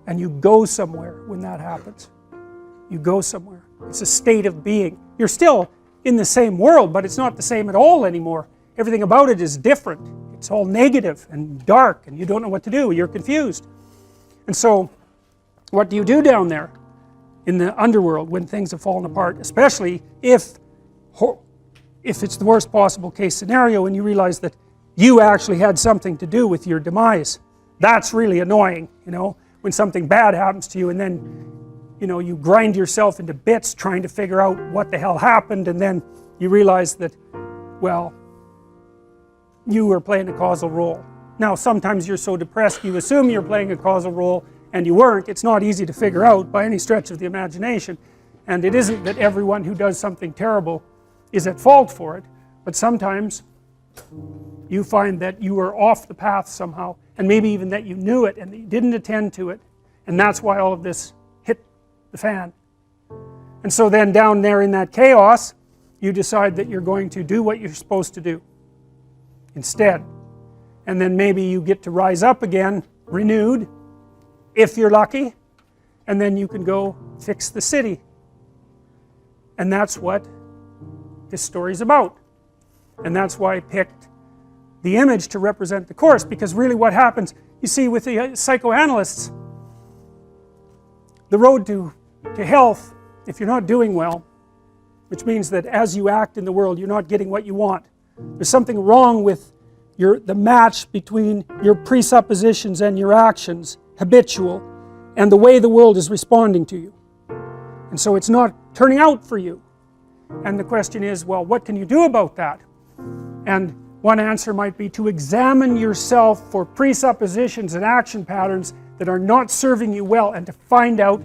And you go somewhere when that happens. You go somewhere. It's a state of being. You're still in the same world, but it's not the same at all anymore. Everything about it is different. It's all negative and dark, and you don't know what to do. You're confused. And so, what do you do down there in the underworld when things have fallen apart? Especially if it's the worst possible case scenario and you realize that you actually had something to do with your demise. That's really annoying, you know, when something bad happens to you and then, you know, you grind yourself into bits trying to figure out what the hell happened, and then you realize that, well, you were playing a causal role. Now, sometimes you're so depressed you assume you're playing a causal role and you weren't. It's not easy to figure out by any stretch of the imagination, and it isn't that everyone who does something terrible is at fault for it, but sometimes you find that you were off the path somehow, and maybe even that you knew it and that you didn't attend to it, and that's why all of this hit the fan. And so then down there in that chaos, you decide that you're going to do what you're supposed to do instead. And then maybe you get to rise up again, renewed, if you're lucky, and then you can go fix the city. And that's what this story's about. And that's why I picked the image to represent the course, because really what happens, you see, with the psychoanalysts, the road to health, if you're not doing well, which means that as you act in the world you're not getting what you want, there's something wrong with the match between your presuppositions and your actions, habitual, and the way the world is responding to you. And so it's not turning out for you. And the question is, well, what can you do about that? And one answer might be to examine yourself for presuppositions and action patterns that are not serving you well, and to find out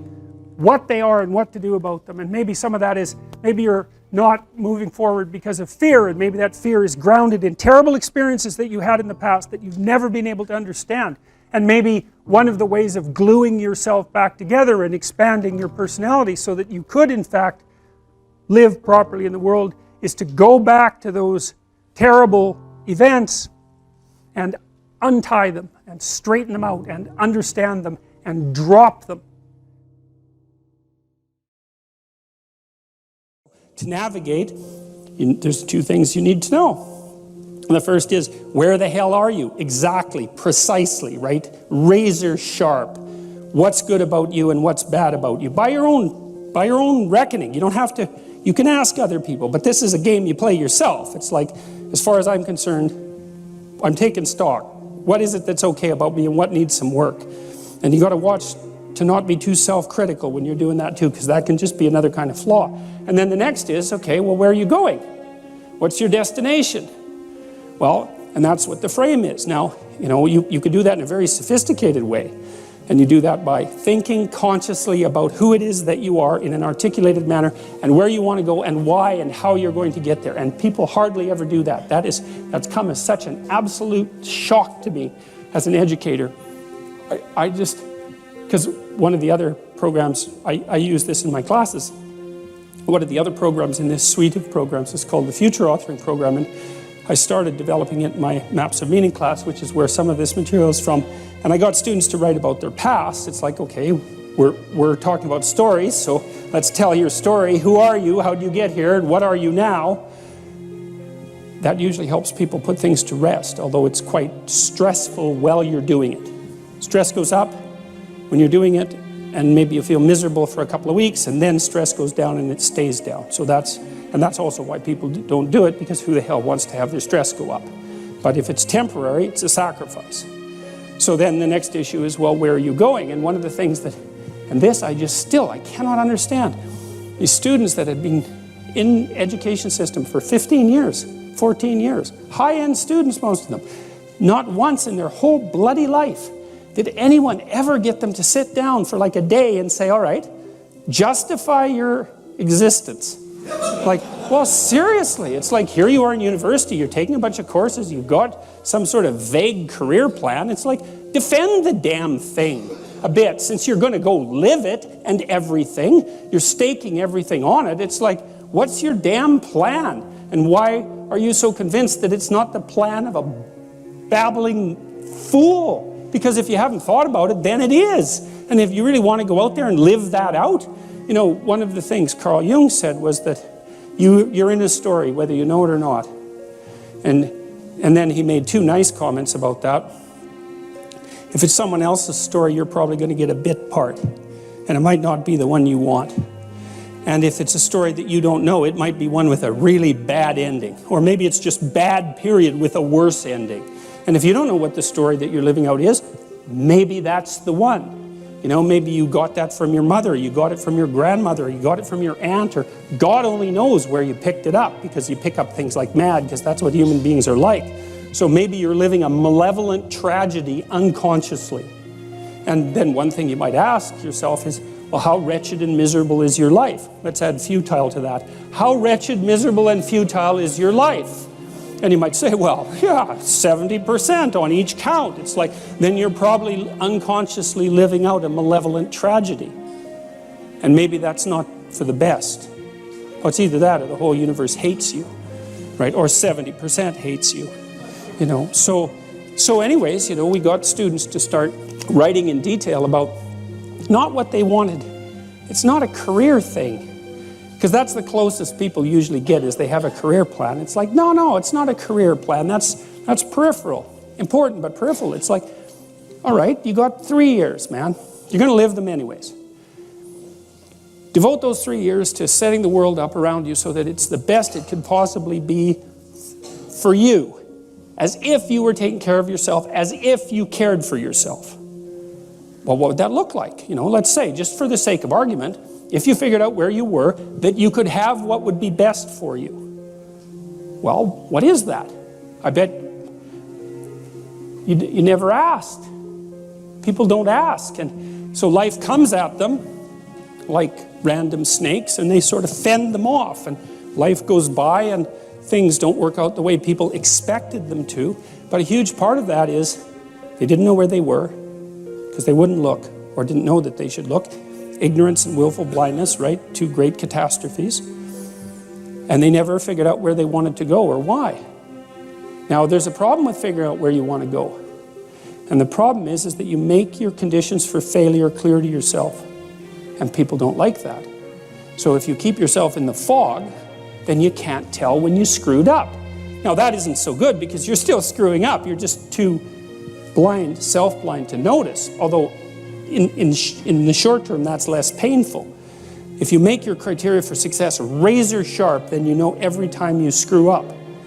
what they are and what to do about them. And maybe some of that is, maybe you're not moving forward because of fear, and maybe that fear is grounded in terrible experiences that you had in the past that you've never been able to understand. And maybe one of the ways of gluing yourself back together and expanding your personality so that you could in fact live properly in the world is to go back to those terrible events and untie them and straighten them out and understand them and drop them. To navigate, there's two things you need to know. And the first is, where the hell are you? Exactly, precisely, right? Razor sharp. What's good about you and what's bad about you? By your own reckoning. You don't have to, you can ask other people, but this is a game you play yourself. It's like, as far as I'm concerned, I'm taking stock. What is it that's okay about me and what needs some work? And you got to watch to not be too self-critical when you're doing that too, because that can just be another kind of flaw. And then the next is, okay, well, where are you going? What's your destination? Well, and that's what the frame is. Now, you know, you could do that in a very sophisticated way. And you do that by thinking consciously about who it is that you are in an articulated manner, and where you want to go and why and how you're going to get there. And people hardly ever do that. That's come as such an absolute shock to me as an educator. I just, because one of the other programs, I use this in my classes. One of the other programs in this suite of programs is called the Future Authoring Program, and I started developing it in my Maps of Meaning class, which is where some of this material is from. And I got students to write about their past. It's like, okay, we're talking about stories, so let's tell your story. Who are you? How did you get here? And what are you now? that usually helps people put things to rest, although it's quite stressful while you're doing it. Stress goes up when you're doing it, and maybe you feel miserable for a couple of weeks, and then stress goes down and it stays down. So that's also why people don't do it, because who the hell wants to have their stress go up? But if it's temporary, it's a sacrifice. So then the next issue is, well, where are you going? And one of the things that, and this I cannot understand. These students that have been in education system for 15 years, 14 years, high-end students, most of them, not once in their whole bloody life did anyone ever get them to sit down for like a day and say, all right, justify your existence. Like, well, seriously, it's like here you are in university, you're taking a bunch of courses, you've got some sort of vague career plan. It's like, defend the damn thing a bit, since you're going to go live it and everything. You're staking everything on it. It's like, what's your damn plan? And why are you so convinced that it's not the plan of a babbling fool? Because if you haven't thought about it, then it is. And if you really want to go out there and live that out, you know, one of the things Carl Jung said was that you're in a story, whether you know it or not. And then he made two nice comments about that. If it's someone else's story, you're probably going to get a bit part. And it might not be the one you want. And if it's a story that you don't know, it might be one with a really bad ending. Or maybe it's just bad, period, with a worse ending. And if you don't know what the story that you're living out is, maybe that's the one. You know, maybe you got that from your mother, you got it from your grandmother, you got it from your aunt, or God only knows where you picked it up, because you pick up things like mad, because that's what human beings are like. So maybe you're living a malevolent tragedy unconsciously. And then one thing you might ask yourself is, well, how wretched and miserable is your life? Let's add futile to that. How wretched, miserable, and futile is your life? And you might say, well, yeah, 70% on each count. It's like, then you're probably unconsciously living out a malevolent tragedy. And maybe that's not for the best. Well, it's either that or the whole universe hates you, right? Or 70% hates you, you know. So anyways, you know, we got students to start writing in detail about not what they wanted. It's not a career thing. Because that's the closest people usually get, is they have a career plan. It's like, no, it's not a career plan. That's peripheral. Important, but peripheral. It's like, all right, you got 3 years, man. You're going to live them anyways. Devote those 3 years to setting the world up around you so that it's the best it could possibly be for you. As if you were taking care of yourself, as if you cared for yourself. Well, what would that look like? You know, let's say, just for the sake of argument, if you figured out where you were, that you could have what would be best for you. Well, what is that? I bet you never asked. People don't ask. And so life comes at them like random snakes, and they sort of fend them off. And life goes by, and things don't work out the way people expected them to. But a huge part of that is they didn't know where they were because they wouldn't look, or didn't know that they should look. Ignorance and willful blindness, right? Two great catastrophes. And they never figured out where they wanted to go or why. Now, there's a problem with figuring out where you want to go. And the problem is that you make your conditions for failure clear to yourself. And people don't like that. So if you keep yourself in the fog, then you can't tell when you screwed up. Now, that isn't so good, because you're still screwing up. You're just too blind, self-blind to notice. Although in the short term, that's less painful. If you make your criteria for success razor sharp, then you know every time you screw up.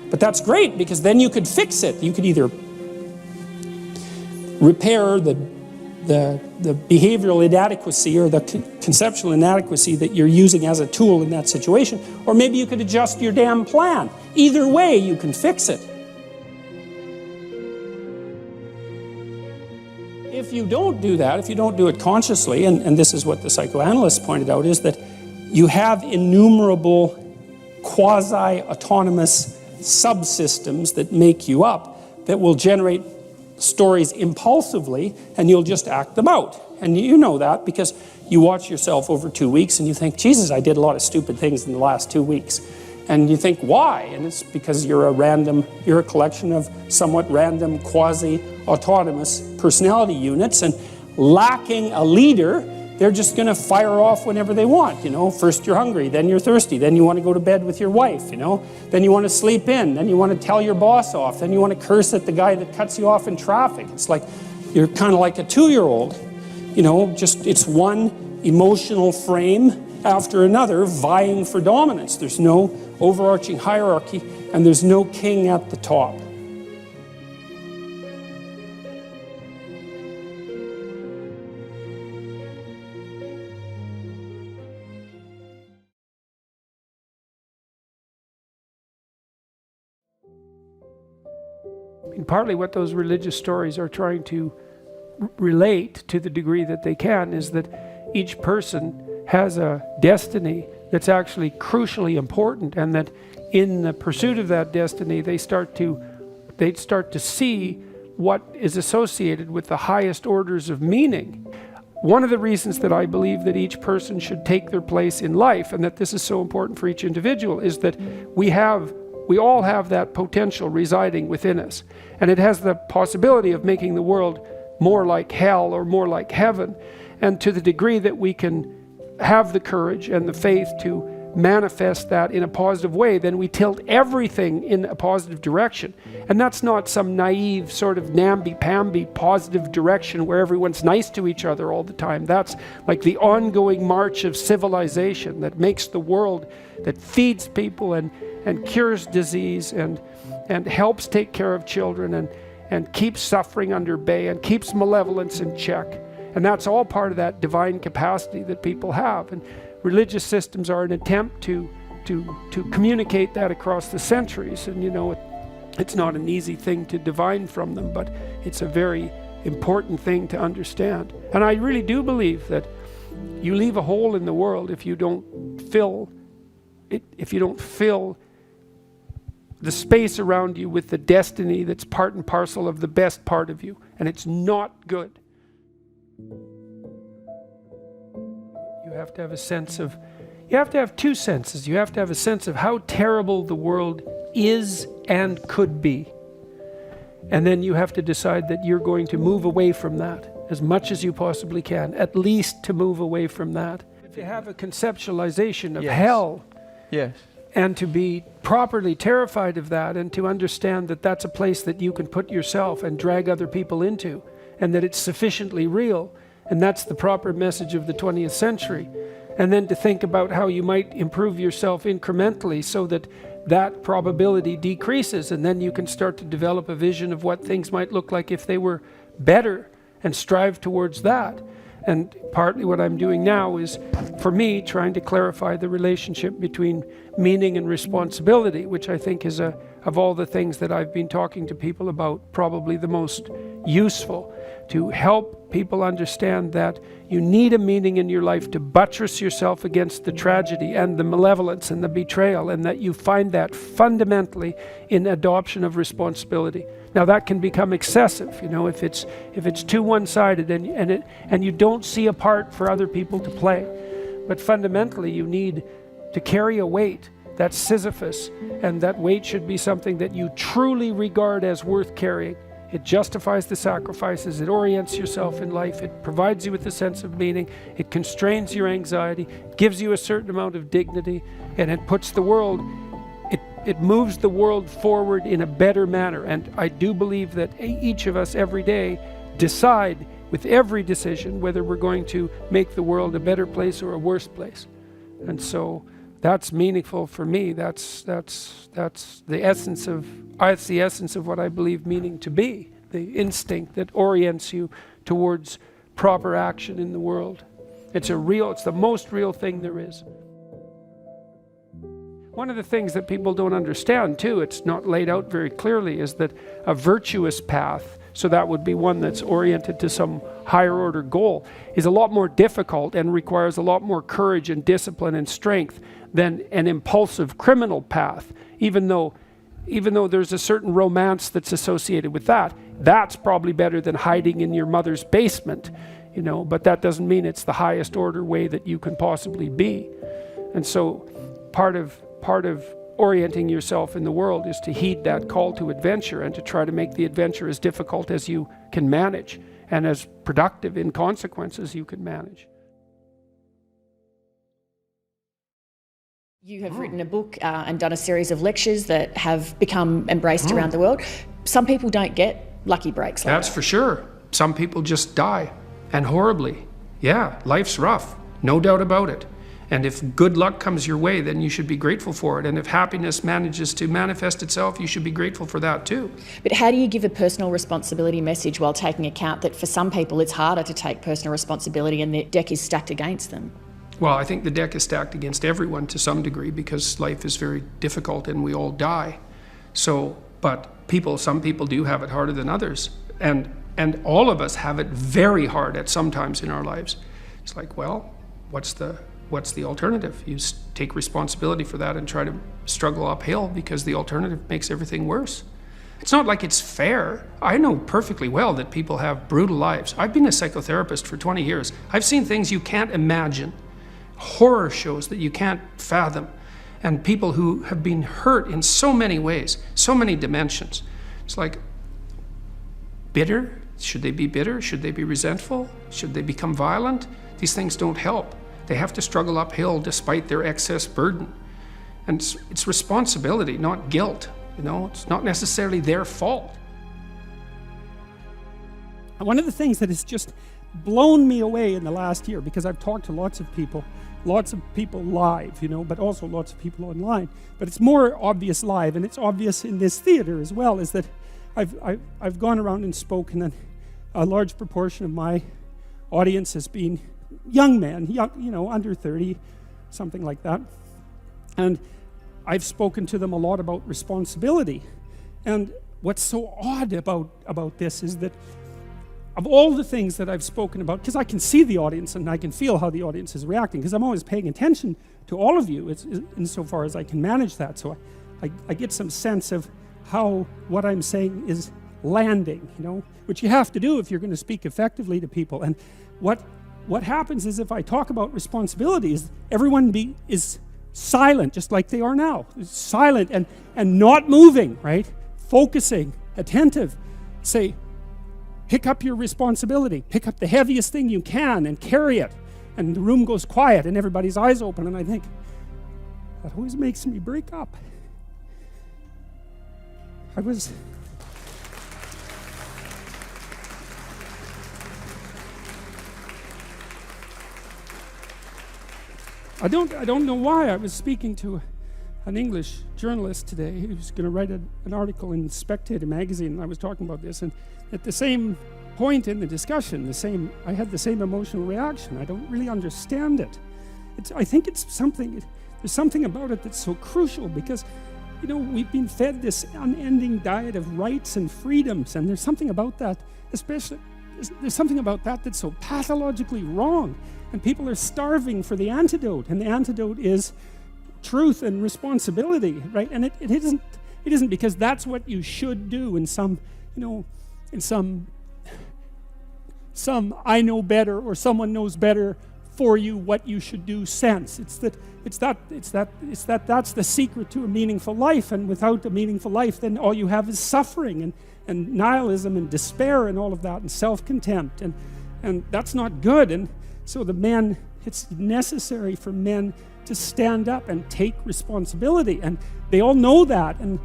But that's great, because then you could fix it. You could either repair the behavioral inadequacy or the conceptual inadequacy that you're using as a tool in that situation, or maybe you could adjust your damn plan. Either way, you can fix it. If you don't do that, if you don't do it consciously, and this is what the psychoanalysts pointed out, is that you have innumerable quasi-autonomous subsystems that make you up that will generate stories impulsively, and you'll just act them out. And you know that because you watch yourself over 2 weeks and you think, Jesus, I did a lot of stupid things in the last 2 weeks. And you think, why? And it's because you're a collection of somewhat random, quasi-autonomous personality units, and lacking a leader, they're just going to fire off whenever they want, you know. First you're hungry, then you're thirsty, then you want to go to bed with your wife, you know. Then you want to sleep in, then you want to tell your boss off, then you want to curse at the guy that cuts you off in traffic. It's like, you're kind of like a 2-year-old, you know, just it's one emotional frame after another vying for dominance. There's no overarching hierarchy, and there's no king at the top. And partly what those religious stories are trying to relate, to the degree that they can, is that each person has a destiny that's actually crucially important, and that in the pursuit of that destiny they start to see what is associated with the highest orders of meaning. One of the reasons that I believe that each person should take their place in life, and that this is so important for each individual, is that we all have that potential residing within us, and it has the possibility of making the world more like hell or more like heaven. And to the degree that we can have the courage and the faith to manifest that in a positive way, then we tilt everything in a positive direction. And that's not some naive sort of namby-pamby positive direction where everyone's nice to each other all the time. That's like the ongoing march of civilization that makes the world, that feeds people and cures disease and helps take care of children and keeps suffering under bay and keeps malevolence in check. And that's all part of that divine capacity that people have. And religious systems are an attempt to communicate that across the centuries. And you know, it's not an easy thing to divine from them, but it's a very important thing to understand. And I really do believe that you leave a hole in the world if you don't fill it, if you don't fill the space around you with the destiny that's part and parcel of the best part of you. And it's not good. You have to have a sense of, you have to have two senses. You have to have a sense of how terrible the world is and could be. And then you have to decide that you're going to move away from that as much as you possibly can, at least to move away from that. If you have a conceptualization of hell, and to be properly terrified of that, and to understand that that's a place that you can put yourself and drag other people into, and that it's sufficiently real, and that's the proper message of the 20th century. And then to think about how you might improve yourself incrementally so that that probability decreases, and then you can start to develop a vision of what things might look like if they were better, and strive towards that. And partly what I'm doing now is, for me, trying to clarify the relationship between meaning and responsibility, which I think is, of all the things that I've been talking to people about, probably the most useful, to help people understand that you need a meaning in your life to buttress yourself against the tragedy and the malevolence and the betrayal, and that you find that fundamentally in adoption of responsibility. Now that can become excessive, you know, if it's too one-sided and you don't see a part for other people to play. But fundamentally you need to carry a weight that's Sisyphus, and that weight should be something that you truly regard as worth carrying. It justifies the sacrifices, it orients yourself in life, it provides you with a sense of meaning, it constrains your anxiety, gives you a certain amount of dignity, and it puts the world, it moves the world forward in a better manner. And I do believe that each of us every day decide with every decision whether we're going to make the world a better place or a worse place. And so that's meaningful for me. That's the essence of what I believe meaning to be, the instinct that orients you towards proper action in the world. It's the most real thing there is. One of the things that people don't understand too, it's not laid out very clearly, is that a virtuous path, so that would be one that's oriented to some higher order goal, is a lot more difficult and requires a lot more courage and discipline and strength than an impulsive criminal path. Even though there's a certain romance that's associated with that, that's probably better than hiding in your mother's basement, you know, but that doesn't mean it's the highest order way that you can possibly be. And so part of orienting yourself in the world is to heed that call to adventure, and to try to make the adventure as difficult as you can manage, and as productive in consequence as you can manage. You have written a book and done a series of lectures that have become embraced around the world. Some people don't get lucky breaks like That's that. for sure. Some people just die, and horribly. Yeah, life's rough, no doubt about it. And if good luck comes your way, then you should be grateful for it. And if happiness manages to manifest itself, you should be grateful for that too. But how do you give a personal responsibility message while taking account that for some people it's harder to take personal responsibility and the deck is stacked against them? Well, I think the deck is stacked against everyone to some degree because life is very difficult and we all die. So, but some people do have it harder than others. And all of us have it very hard at some times in our lives. It's like, well, what's the alternative? You take responsibility for that and try to struggle uphill because the alternative makes everything worse. It's not like it's fair. I know perfectly well that people have brutal lives. I've been a psychotherapist for 20 years. I've seen things you can't imagine. Horror shows that you can't fathom, and people who have been hurt in so many ways, so many dimensions. It's like, bitter? Should they be bitter? Should they be resentful? Should they become violent? These things don't help. They have to struggle uphill despite their excess burden. And it's responsibility, not guilt. You know, it's not necessarily their fault. One of the things that has just blown me away in the last year, because I've talked to lots of people live, you know, but also lots of people online. But it's more obvious live, and it's obvious in this theater as well, is that I've gone around and spoken, and a large proportion of my audience has been young men, young, you know, under 30, something like that. And I've spoken to them a lot about responsibility. And what's so odd about this is that of all the things that I've spoken about, because I can see the audience and I can feel how the audience is reacting, because I'm always paying attention to all of you insofar as I can manage that. So I get some sense of how what I'm saying is landing, you know, which you have to do if you're going to speak effectively to people. And what happens is if I talk about responsibilities, everyone is silent, just like they are now. Silent and not moving, right? Focusing, attentive. Say, pick up your responsibility. Pick up the heaviest thing you can and carry it. And the room goes quiet and everybody's eyes open. And I think, that always makes me break up. I don't know why. I was speaking to an English journalist today who was going to write an article in Spectator magazine, and I was talking about this, and at the same point in the discussion, I had the same emotional reaction. I don't really understand it. I think there's something about it that's so crucial, because, you know, we've been fed this unending diet of rights and freedoms, and there's something about that, there's something about that that's so pathologically wrong. And people are starving for the antidote, and the antidote is truth and responsibility, right? And it isn't because that's what you should do in some I know better or someone knows better for you what you should do sense. It's that's the secret to a meaningful life, and without a meaningful life, then all you have is suffering and nihilism and despair and all of that, and self-contempt, and that's not good. And so it's necessary for men to stand up and take responsibility, and they all know that and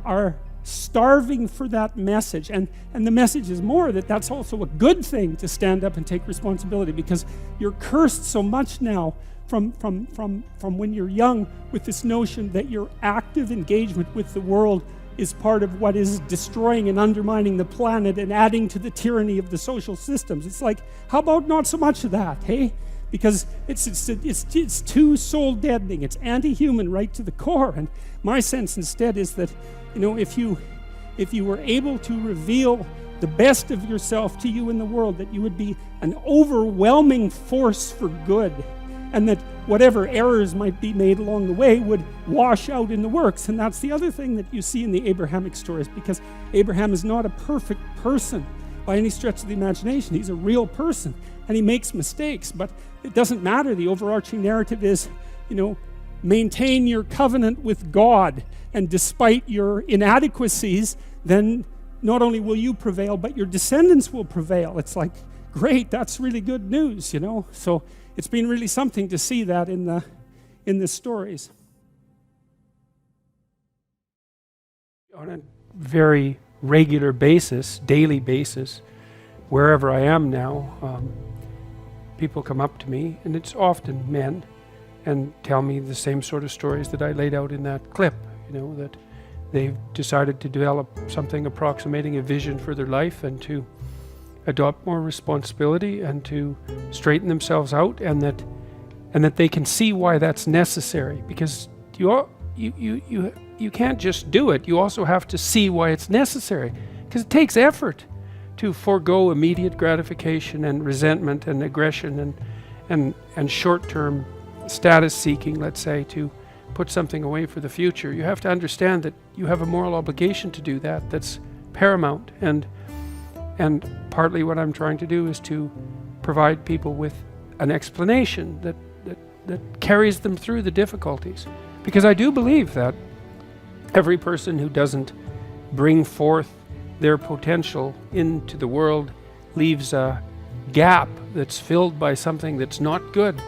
are starving for that message. And the message is more that that's also a good thing, to stand up and take responsibility, because you're cursed so much now from when you're young with this notion that your active engagement with the world is part of what is destroying and undermining the planet and adding to the tyranny of the social systems. It's like, how about not so much of that, hey? Because it's too soul deadening. It's anti-human right to the core. And my sense instead is that, you know, if you were able to reveal the best of yourself to you in the world, that you would be an overwhelming force for good, and that whatever errors might be made along the way would wash out in the works. And that's the other thing that you see in the Abrahamic stories, because Abraham is not a perfect person by any stretch of the imagination. He's a real person, and he makes mistakes, but it doesn't matter. The overarching narrative is, you know, maintain your covenant with God, and despite your inadequacies, then not only will you prevail, but your descendants will prevail. It's like, great, that's really good news, you know. So it's been really something to see that in the stories. on a very regular basis, daily basis, wherever I am now, people come up to me, and it's often men, and tell me the same sort of stories that I laid out in that clip, that they've decided to develop something approximating a vision for their life and to adopt more responsibility and to straighten themselves out, and that they can see why that's necessary, because you can't just do it. You also have to see why it's necessary, because it takes effort to forego immediate gratification and resentment and aggression and short-term status seeking, let's say, to put something away for the future. You have to understand that you have a moral obligation to do that. That's paramount. And partly what I'm trying to do is to provide people with an explanation that carries them through the difficulties. Because I do believe that every person who doesn't bring forth their potential into the world leaves a gap that's filled by something that's not good,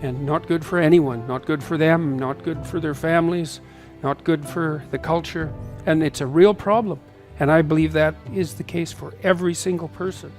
and not good for anyone, not good for them, not good for their families, not good for the culture, and it's a real problem. And I believe that is the case for every single person.